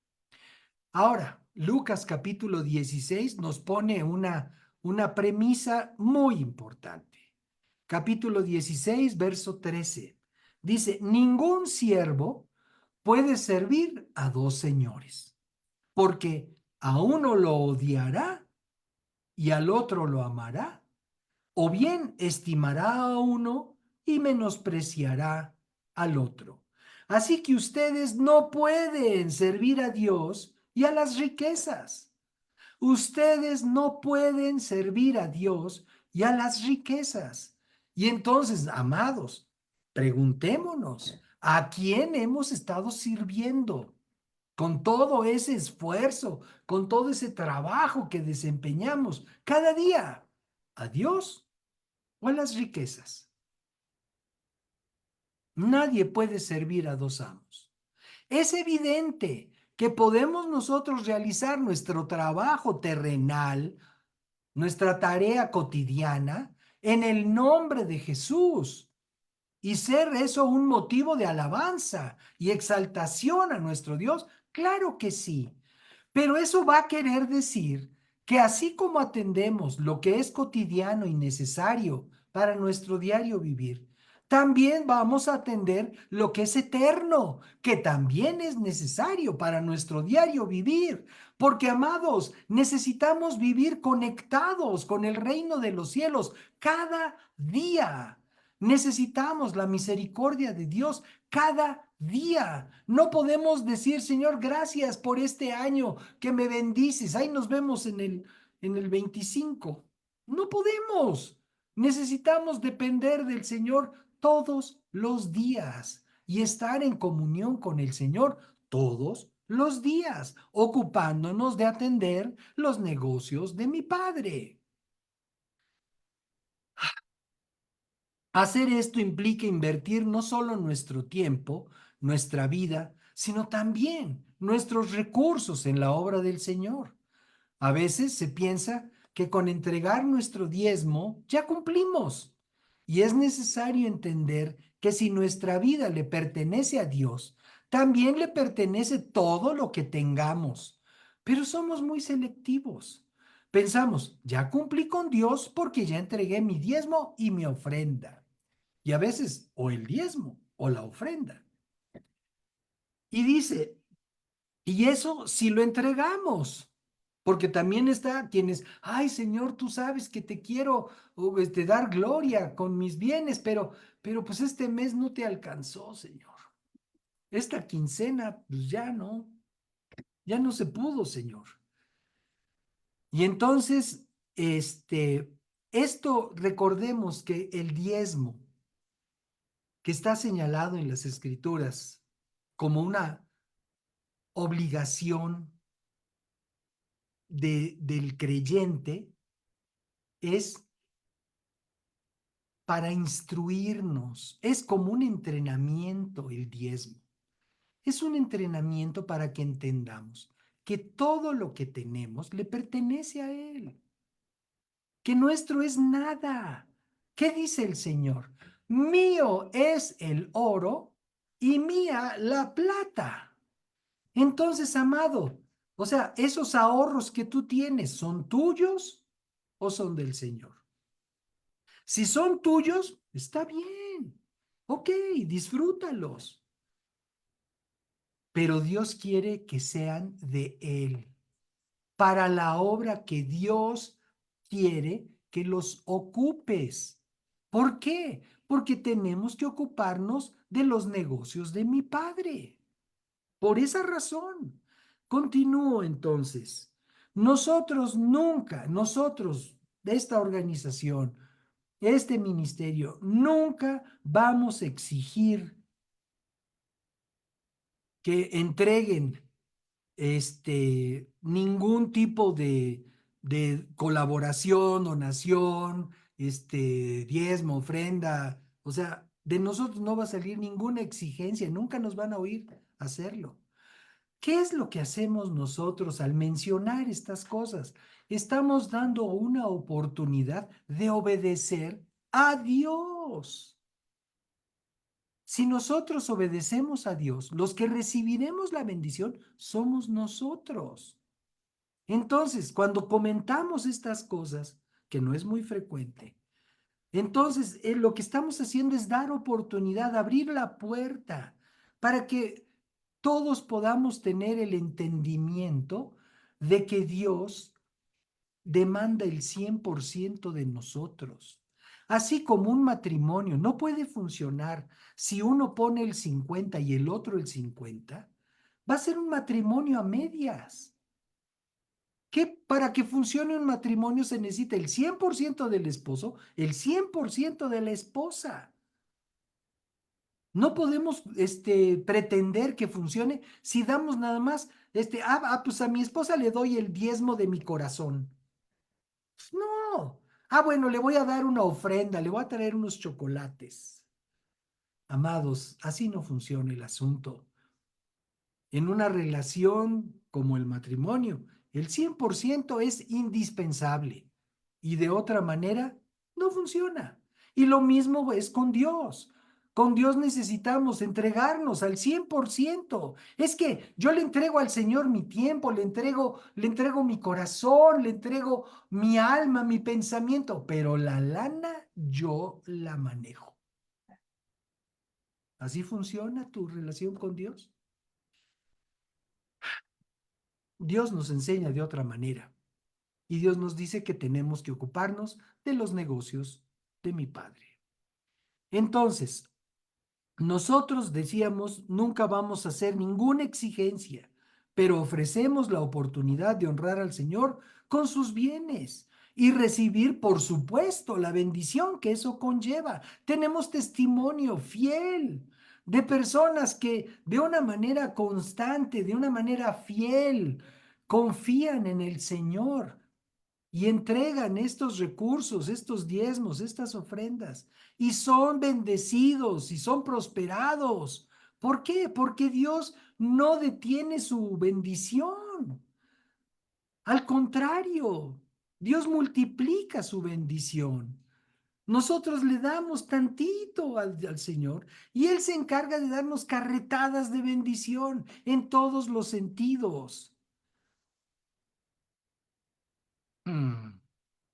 Speaker 1: Ahora, Lucas capítulo 16 nos pone una premisa muy importante. Capítulo 16, verso 13. Dice, ningún siervo puede servir a dos señores, porque A uno lo odiará y al otro lo amará, o bien estimará a uno y menospreciará al otro. Así que ustedes no pueden servir a Dios y a las riquezas. Ustedes no pueden servir a Dios y a las riquezas. Y entonces, amados, preguntémonos, ¿a quién hemos estado sirviendo? Con todo ese esfuerzo, con todo ese trabajo que desempeñamos cada día, ¿a Dios o a las riquezas? Nadie puede servir a dos amos. Es evidente que podemos nosotros realizar nuestro trabajo terrenal, nuestra tarea cotidiana, en el nombre de Jesús y ser eso un motivo de alabanza y exaltación a nuestro Dios. Claro que sí. Pero eso va a querer decir que así como atendemos lo que es cotidiano y necesario para nuestro diario vivir, también vamos a atender lo que es eterno, que también es necesario para nuestro diario vivir. Porque, amados, necesitamos vivir conectados con el reino de los cielos cada día. Necesitamos la misericordia de Dios cada día. No podemos decir, Señor, gracias por este año que me bendices. Ahí nos vemos en el 25. No podemos. Necesitamos depender del Señor todos los días y estar en comunión con el Señor todos los días, ocupándonos de atender los negocios de mi Padre. Hacer esto implica invertir no solo nuestro tiempo, nuestra vida, sino también nuestros recursos en la obra del Señor. A veces se piensa que con entregar nuestro diezmo ya cumplimos. Y es necesario entender que si nuestra vida le pertenece a Dios, también le pertenece todo lo que tengamos. Pero somos muy selectivos. Pensamos, ya cumplí con Dios porque ya entregué mi diezmo y mi ofrenda. Y a veces o el diezmo o la ofrenda. Y dice, y eso si lo entregamos, porque también está quienes, ay Señor, tú sabes que te quiero dar gloria con mis bienes, pero pues este mes no te alcanzó, Señor. Esta quincena, pues ya no se pudo, Señor. Y entonces, esto recordemos que el diezmo que está señalado en las Escrituras como una obligación del creyente es para instruirnos, es como un entrenamiento el diezmo. Es un entrenamiento para que entendamos que todo lo que tenemos le pertenece a Él, que nuestro es nada. ¿Qué dice el Señor? Mío es el oro y mía la plata. Entonces, amado, o sea, esos ahorros que tú tienes, ¿son tuyos o son del Señor? Si son tuyos, está bien. Ok, disfrútalos. Pero Dios quiere que sean de Él, para la obra que Dios quiere que los ocupes. ¿Por qué? Porque tenemos que ocuparnos de los negocios de mi Padre. Por esa razón. Continúo entonces. Nosotros nunca, nosotros de esta organización, este ministerio, nunca vamos a exigir que entreguen ningún tipo de colaboración, donación, diezmo, ofrenda. O sea, de nosotros no va a salir ninguna exigencia, nunca nos van a oír hacerlo. ¿Qué es lo que hacemos nosotros al mencionar estas cosas? Estamos dando una oportunidad de obedecer a Dios. Si nosotros obedecemos a Dios, los que recibiremos la bendición somos nosotros. Entonces, cuando comentamos estas cosas, que no es muy frecuente, entonces lo que estamos haciendo es dar oportunidad, abrir la puerta para que todos podamos tener el entendimiento de que Dios demanda el 100% de nosotros. Así como un matrimonio no puede funcionar si uno pone el 50 y el otro el 50, va a ser un matrimonio a medias. Que para que funcione un matrimonio se necesita el 100% del esposo, el 100% de la esposa. No podemos pretender que funcione si damos nada más, pues a mi esposa le doy el diezmo de mi corazón. No. Bueno, le voy a dar una ofrenda, le voy a traer unos chocolates. Amados, así no funciona el asunto. En una relación como el matrimonio, el 100% es indispensable y de otra manera no funciona. Y lo mismo es con Dios. Con Dios necesitamos entregarnos al 100%. Es que yo le entrego al Señor mi tiempo, le entrego mi corazón, le entrego mi alma, mi pensamiento, pero la lana yo la manejo. ¿Así funciona tu relación con Dios? Dios nos enseña de otra manera y Dios nos dice que tenemos que ocuparnos de los negocios de mi Padre. Entonces, nosotros decíamos, nunca vamos a hacer ninguna exigencia, pero ofrecemos la oportunidad de honrar al Señor con sus bienes y recibir, por supuesto, la bendición que eso conlleva. Tenemos testimonio fiel de personas que de una manera constante, de una manera fiel, confían en el Señor y entregan estos recursos, estos diezmos, estas ofrendas, y son bendecidos y son prosperados. ¿Por qué? Porque Dios no detiene su bendición. Al contrario, Dios multiplica su bendición. Nosotros le damos tantito al Señor y Él se encarga de darnos carretadas de bendición en todos los sentidos. Mm.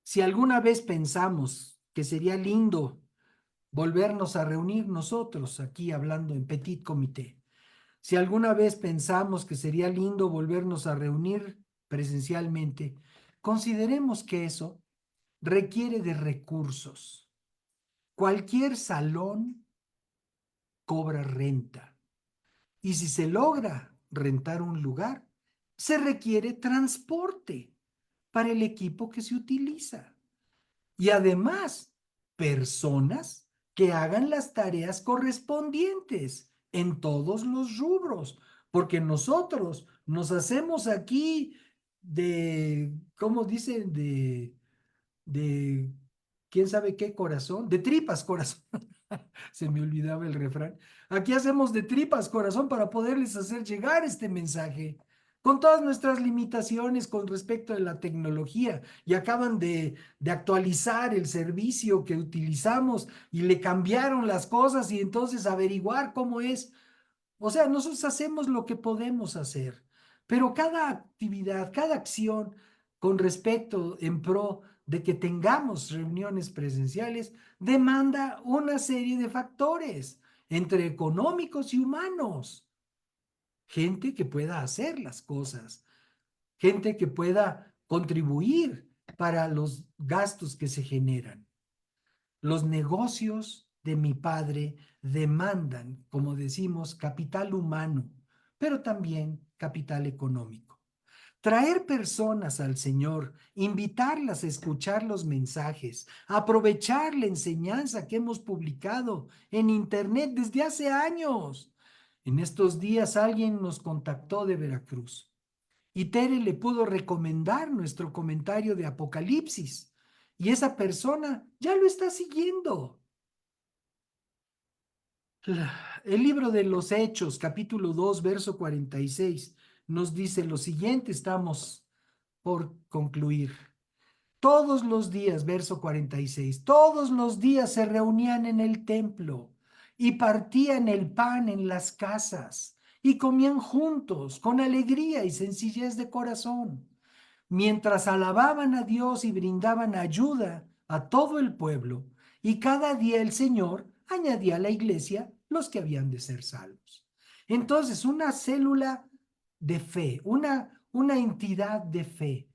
Speaker 1: Si alguna vez pensamos que sería lindo volvernos a reunir nosotros aquí hablando en Petit Comité, si alguna vez pensamos que sería lindo volvernos a reunir presencialmente, consideremos que eso requiere de recursos. Cualquier salón cobra renta y si se logra rentar un lugar, se requiere transporte para el equipo que se utiliza. Y además, personas que hagan las tareas correspondientes en todos los rubros, porque nosotros nos hacemos aquí ¿cómo dicen? De, ¿quién sabe qué corazón? De tripas corazón. Se me olvidaba el refrán. Aquí hacemos de tripas corazón para poderles hacer llegar este mensaje con todas nuestras limitaciones con respecto a la tecnología y acaban de actualizar el servicio que utilizamos y le cambiaron las cosas y entonces averiguar cómo es. O sea, nosotros hacemos lo que podemos hacer, pero cada actividad, cada acción con respecto en pro de que tengamos reuniones presenciales demanda una serie de factores entre económicos y humanos. Gente que pueda hacer las cosas, gente que pueda contribuir para los gastos que se generan. Los negocios de mi padre demandan, como decimos, capital humano, pero también capital económico. Traer personas al Señor, invitarlas a escuchar los mensajes, aprovechar la enseñanza que hemos publicado en Internet desde hace años. En estos días alguien nos contactó de Veracruz y Tere le pudo recomendar nuestro comentario de Apocalipsis y esa persona ya lo está siguiendo. El libro de los Hechos, capítulo 2, verso 46, nos dice lo siguiente, estamos por concluir. Todos los días, verso 46, todos los días se reunían en el templo y partían el pan en las casas y comían juntos con alegría y sencillez de corazón, mientras alababan a Dios y brindaban ayuda a todo el pueblo, y cada día el Señor añadía a la iglesia los que habían de ser salvos. Entonces, una célula de fe, una entidad de fe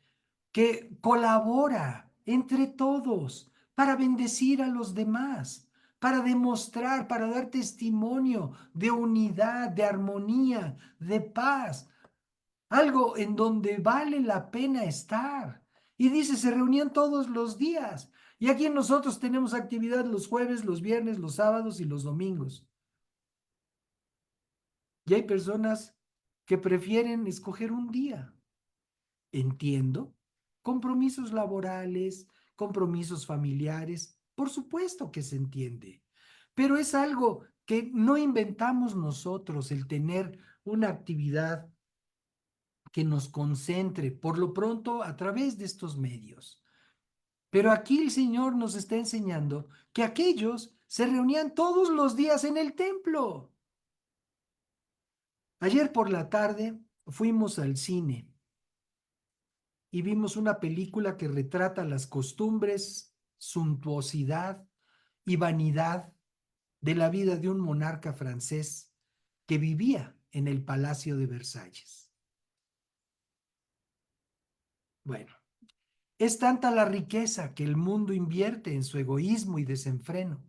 Speaker 1: que colabora entre todos para bendecir a los demás, para demostrar, para dar testimonio de unidad, de armonía, de paz, algo en donde vale la pena estar. Y dice, se reunían todos los días. Y aquí nosotros tenemos actividad los jueves, los viernes, los sábados y los domingos. Y hay personas que prefieren escoger un día. Entiendo. Compromisos laborales, compromisos familiares, por supuesto que se entiende. Pero es algo que no inventamos nosotros, el tener una actividad que nos concentre, por lo pronto, a través de estos medios. Pero aquí el Señor nos está enseñando que aquellos se reunían todos los días en el templo. Ayer por la tarde fuimos al cine y vimos una película que retrata las costumbres, suntuosidad y vanidad de la vida de un monarca francés que vivía en el Palacio de Versalles. Bueno, es tanta la riqueza que el mundo invierte en su egoísmo y desenfreno,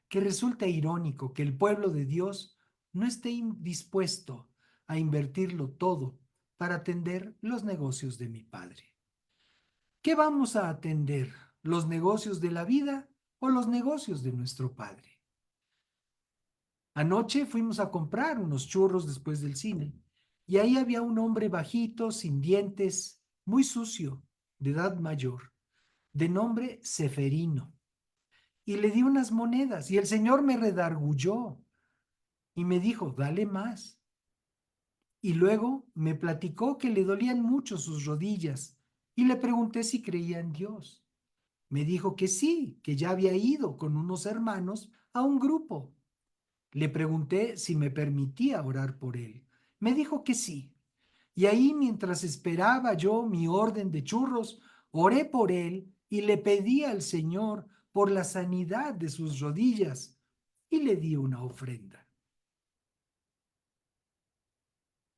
Speaker 1: que resulta irónico que el pueblo de Dios no esté dispuesto a invertirlo todo para atender los negocios de mi Padre. ¿Qué vamos a atender? ¿Los negocios de la vida o los negocios de nuestro Padre? Anoche fuimos a comprar unos churros después del cine y ahí había un hombre bajito, sin dientes, muy sucio, de edad mayor, de nombre Seferino. Y le di unas monedas y el señor me redargulló y me dijo, dale más. Y luego me platicó que le dolían mucho sus rodillas y le pregunté si creía en Dios. Me dijo que sí, que ya había ido con unos hermanos a un grupo. Le pregunté si me permitía orar por él. Me dijo que sí. Y ahí, mientras esperaba yo mi orden de churros, oré por él y le pedí al Señor por la sanidad de sus rodillas y le di una ofrenda.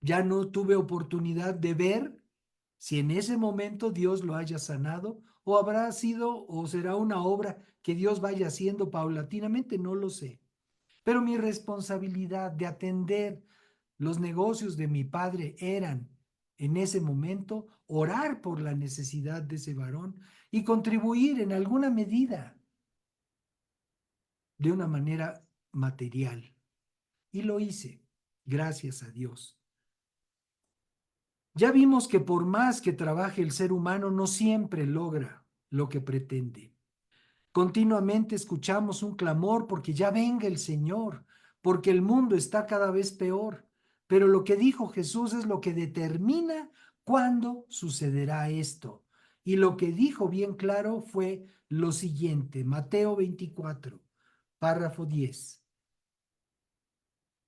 Speaker 1: Ya no tuve oportunidad de ver si en ese momento Dios lo haya sanado o habrá sido o será una obra que Dios vaya haciendo paulatinamente, no lo sé. Pero mi responsabilidad de atender los negocios de mi padre eran, en ese momento, orar por la necesidad de ese varón y contribuir en alguna medida de una manera material. Y lo hice, gracias a Dios. Ya vimos que por más que trabaje el ser humano, no siempre logra lo que pretende. Continuamente escuchamos un clamor porque ya venga el Señor, porque el mundo está cada vez peor. Pero lo que dijo Jesús es lo que determina cuándo sucederá esto. Y lo que dijo bien claro fue lo siguiente, Mateo 24, párrafo 10.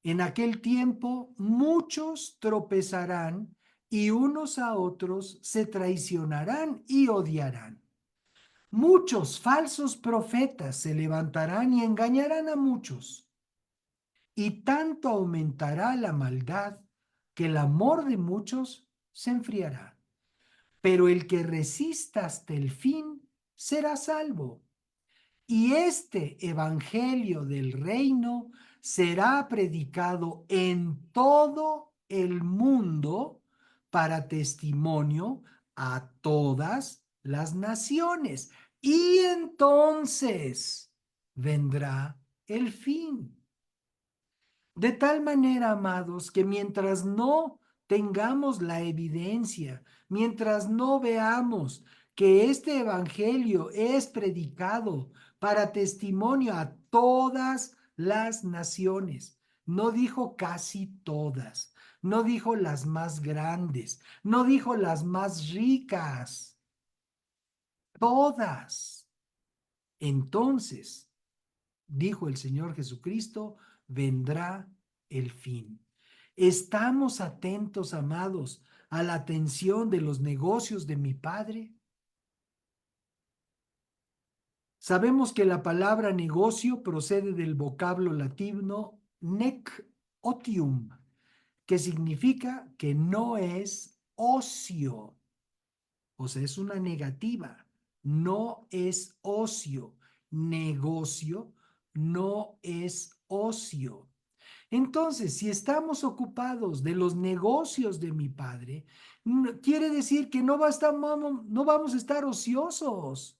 Speaker 1: En aquel tiempo muchos tropezarán y unos a otros se traicionarán y odiarán. Muchos falsos profetas se levantarán y engañarán a muchos. Y tanto aumentará la maldad que el amor de muchos se enfriará. Pero el que resista hasta el fin será salvo. Y este evangelio del reino será predicado en todo el mundo para testimonio a todas las naciones. Y entonces vendrá el fin. De tal manera, amados, que mientras no tengamos la evidencia, mientras no veamos que este evangelio es predicado para testimonio a todas las naciones, no dijo casi todas, no dijo las más grandes, no dijo las más ricas, todas. Entonces, dijo el Señor Jesucristo, vendrá el fin. ¿Estamos atentos, amados, a la atención de los negocios de mi Padre? Sabemos que la palabra negocio procede del vocablo latino nec otium, que significa que no es ocio. O sea, es una negativa. No es ocio. Negocio no es ocio. Entonces, si estamos ocupados de los negocios de mi padre, quiere decir que no vamos a estar ociosos.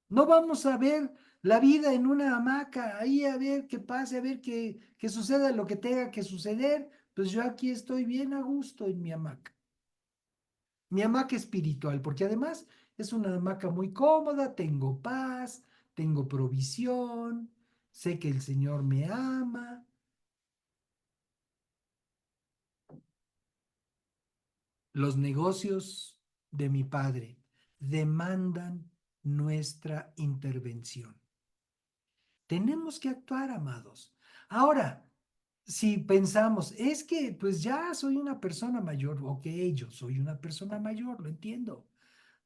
Speaker 1: No vamos a ver la vida en una hamaca, ahí a ver qué pase, a ver que suceda lo que tenga que suceder. Pues yo aquí estoy bien a gusto en mi hamaca. Mi hamaca espiritual, porque además es una hamaca muy cómoda, tengo paz, tengo provisión, sé que el Señor me ama. Los negocios de mi padre demandan nuestra intervención. Tenemos que actuar, amados. Ahora, si pensamos, es que pues ya soy una persona mayor, ok, yo soy una persona mayor, lo entiendo,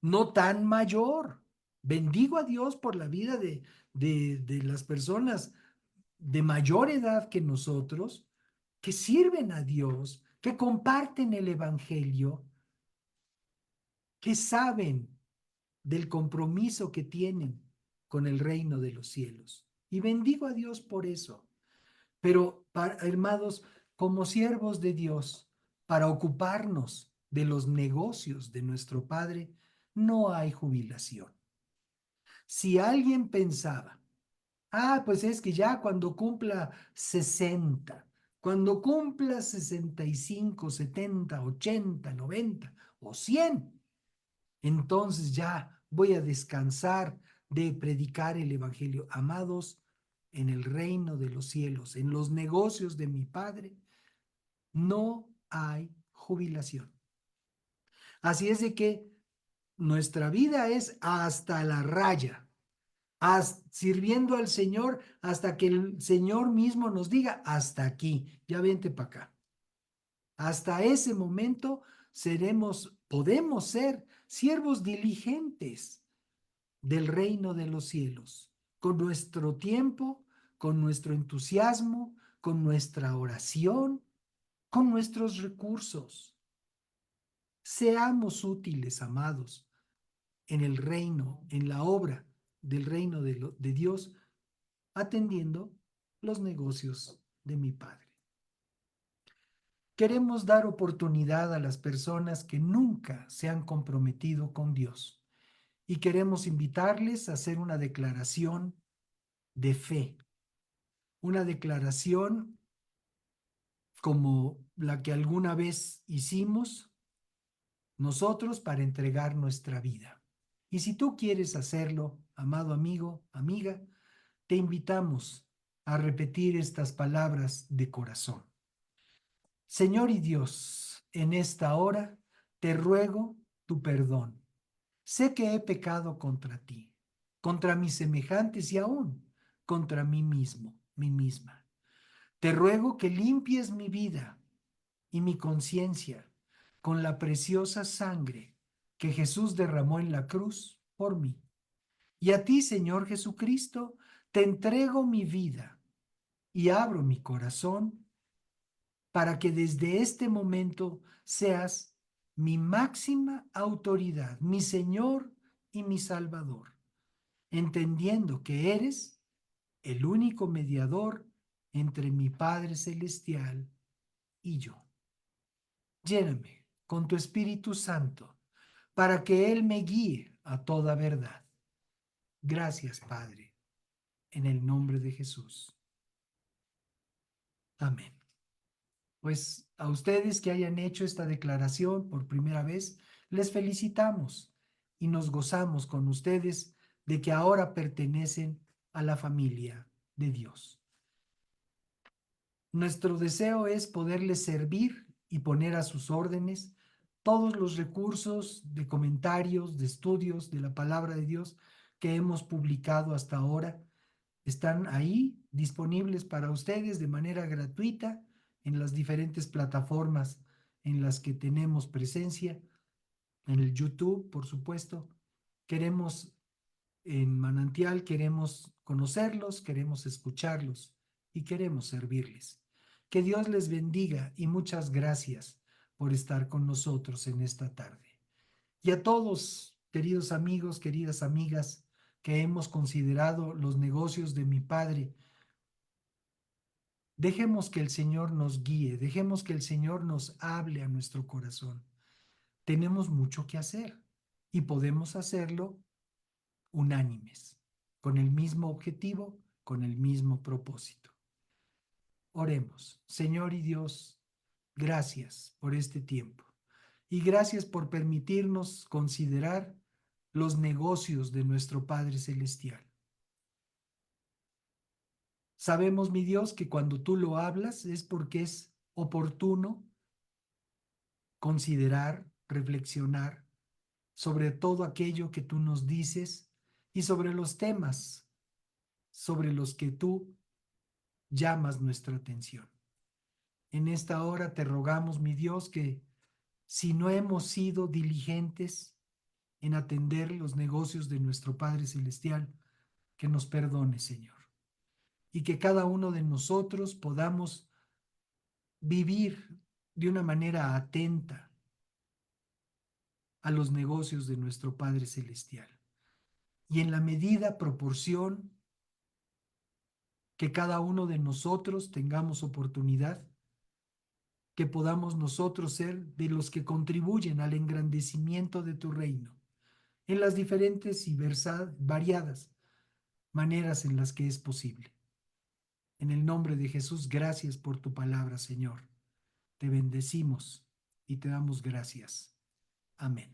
Speaker 1: no tan mayor. Bendigo a Dios por la vida de las personas de mayor edad que nosotros, que sirven a Dios, que comparten el Evangelio, que saben del compromiso que tienen con el reino de los cielos. Y bendigo a Dios por eso. Pero, hermanos, como siervos de Dios, para ocuparnos de los negocios de nuestro Padre, no hay jubilación. Si alguien pensaba, pues es que ya cuando cumpla 60, cuando cumpla 65, 70, 80, 90 o 100, entonces ya voy a descansar de predicar el Evangelio. Amados, en el reino de los cielos, en los negocios de mi Padre, no hay jubilación. Así es de que nuestra vida es hasta la raya, sirviendo al Señor hasta que el Señor mismo nos diga, hasta aquí, ya vente para acá. Hasta ese momento podemos ser siervos diligentes del reino de los cielos, con nuestro tiempo, con nuestro entusiasmo, con nuestra oración, con nuestros recursos. Seamos útiles, amados, en el reino, en la obra del reino de Dios, atendiendo los negocios de mi Padre. Queremos dar oportunidad a las personas que nunca se han comprometido con Dios y queremos invitarles a hacer una declaración de fe, una declaración como la que alguna vez hicimos nosotros para entregar nuestra vida. Y si tú quieres hacerlo, amado amigo, amiga, te invitamos a repetir estas palabras de corazón. Señor y Dios, en esta hora te ruego tu perdón. Sé que he pecado contra ti, contra mis semejantes y aún contra mí mismo, mí misma. Te ruego que limpies mi vida y mi conciencia con la preciosa sangre que Jesús derramó en la cruz por mí. Y a ti, Señor Jesucristo, te entrego mi vida y abro mi corazón para que desde este momento seas mi máxima autoridad, mi Señor y mi Salvador, entendiendo que eres el único mediador entre mi Padre Celestial y yo. Lléname con tu Espíritu Santo para que Él me guíe a toda verdad. Gracias, Padre, en el nombre de Jesús. Amén. Pues a ustedes que hayan hecho esta declaración por primera vez, les felicitamos y nos gozamos con ustedes de que ahora pertenecen a la familia de Dios. Nuestro deseo es poderles servir y poner a sus órdenes todos los recursos de comentarios, de estudios de la palabra de Dios que hemos publicado hasta ahora. Están ahí disponibles para ustedes de manera gratuita en las diferentes plataformas en las que tenemos presencia, en el YouTube, por supuesto. Queremos en Manantial, queremos conocerlos, queremos escucharlos y queremos servirles. Que Dios les bendiga y muchas gracias por estar con nosotros en esta tarde. Y a todos, queridos amigos, queridas amigas, que hemos considerado los negocios de mi Padre, dejemos que el Señor nos guíe, dejemos que el Señor nos hable a nuestro corazón. Tenemos mucho que hacer y podemos hacerlo unánimes, con el mismo objetivo, con el mismo propósito. Oremos. Señor y Dios, gracias por este tiempo y gracias por permitirnos considerar los negocios de nuestro Padre Celestial. Sabemos, mi Dios, que cuando tú lo hablas es porque es oportuno considerar, reflexionar sobre todo aquello que tú nos dices y sobre los temas sobre los que tú llamas nuestra atención. En esta hora te rogamos, mi Dios, que si no hemos sido diligentes en atender los negocios de nuestro Padre Celestial, que nos perdone, Señor, y que cada uno de nosotros podamos vivir de una manera atenta a los negocios de nuestro Padre Celestial. Y en la medida, proporción que cada uno de nosotros tengamos oportunidad, que podamos nosotros ser de los que contribuyen al engrandecimiento de tu reino, en las diferentes y variadas maneras en las que es posible. En el nombre de Jesús, gracias por tu palabra, Señor. Te bendecimos y te damos gracias. Amén.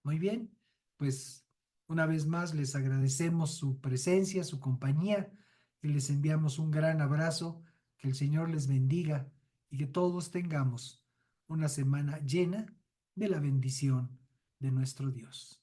Speaker 1: Muy bien, pues una vez más les agradecemos su presencia, su compañía y les enviamos un gran abrazo. Que el Señor les bendiga y que todos tengamos una semana llena de la bendición de nuestro Dios.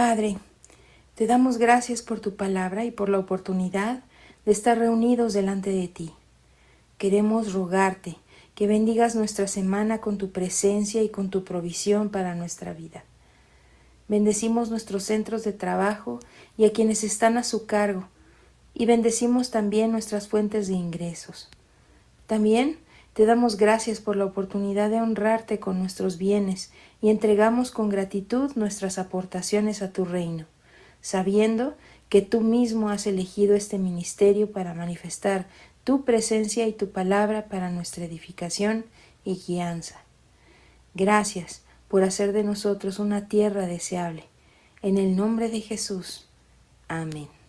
Speaker 2: Padre, te damos gracias por tu palabra y por la oportunidad de estar reunidos delante de ti. Queremos rogarte que bendigas nuestra semana con tu presencia y con tu provisión para nuestra vida. Bendecimos nuestros centros de trabajo y a quienes están a su cargo, y bendecimos también nuestras fuentes de ingresos. También te damos gracias por la oportunidad de honrarte con nuestros bienes y entregamos con gratitud nuestras aportaciones a tu reino, sabiendo que tú mismo has elegido este ministerio para manifestar tu presencia y tu palabra para nuestra edificación y guianza. Gracias por hacer de nosotros una tierra deseable. En el nombre de Jesús. Amén.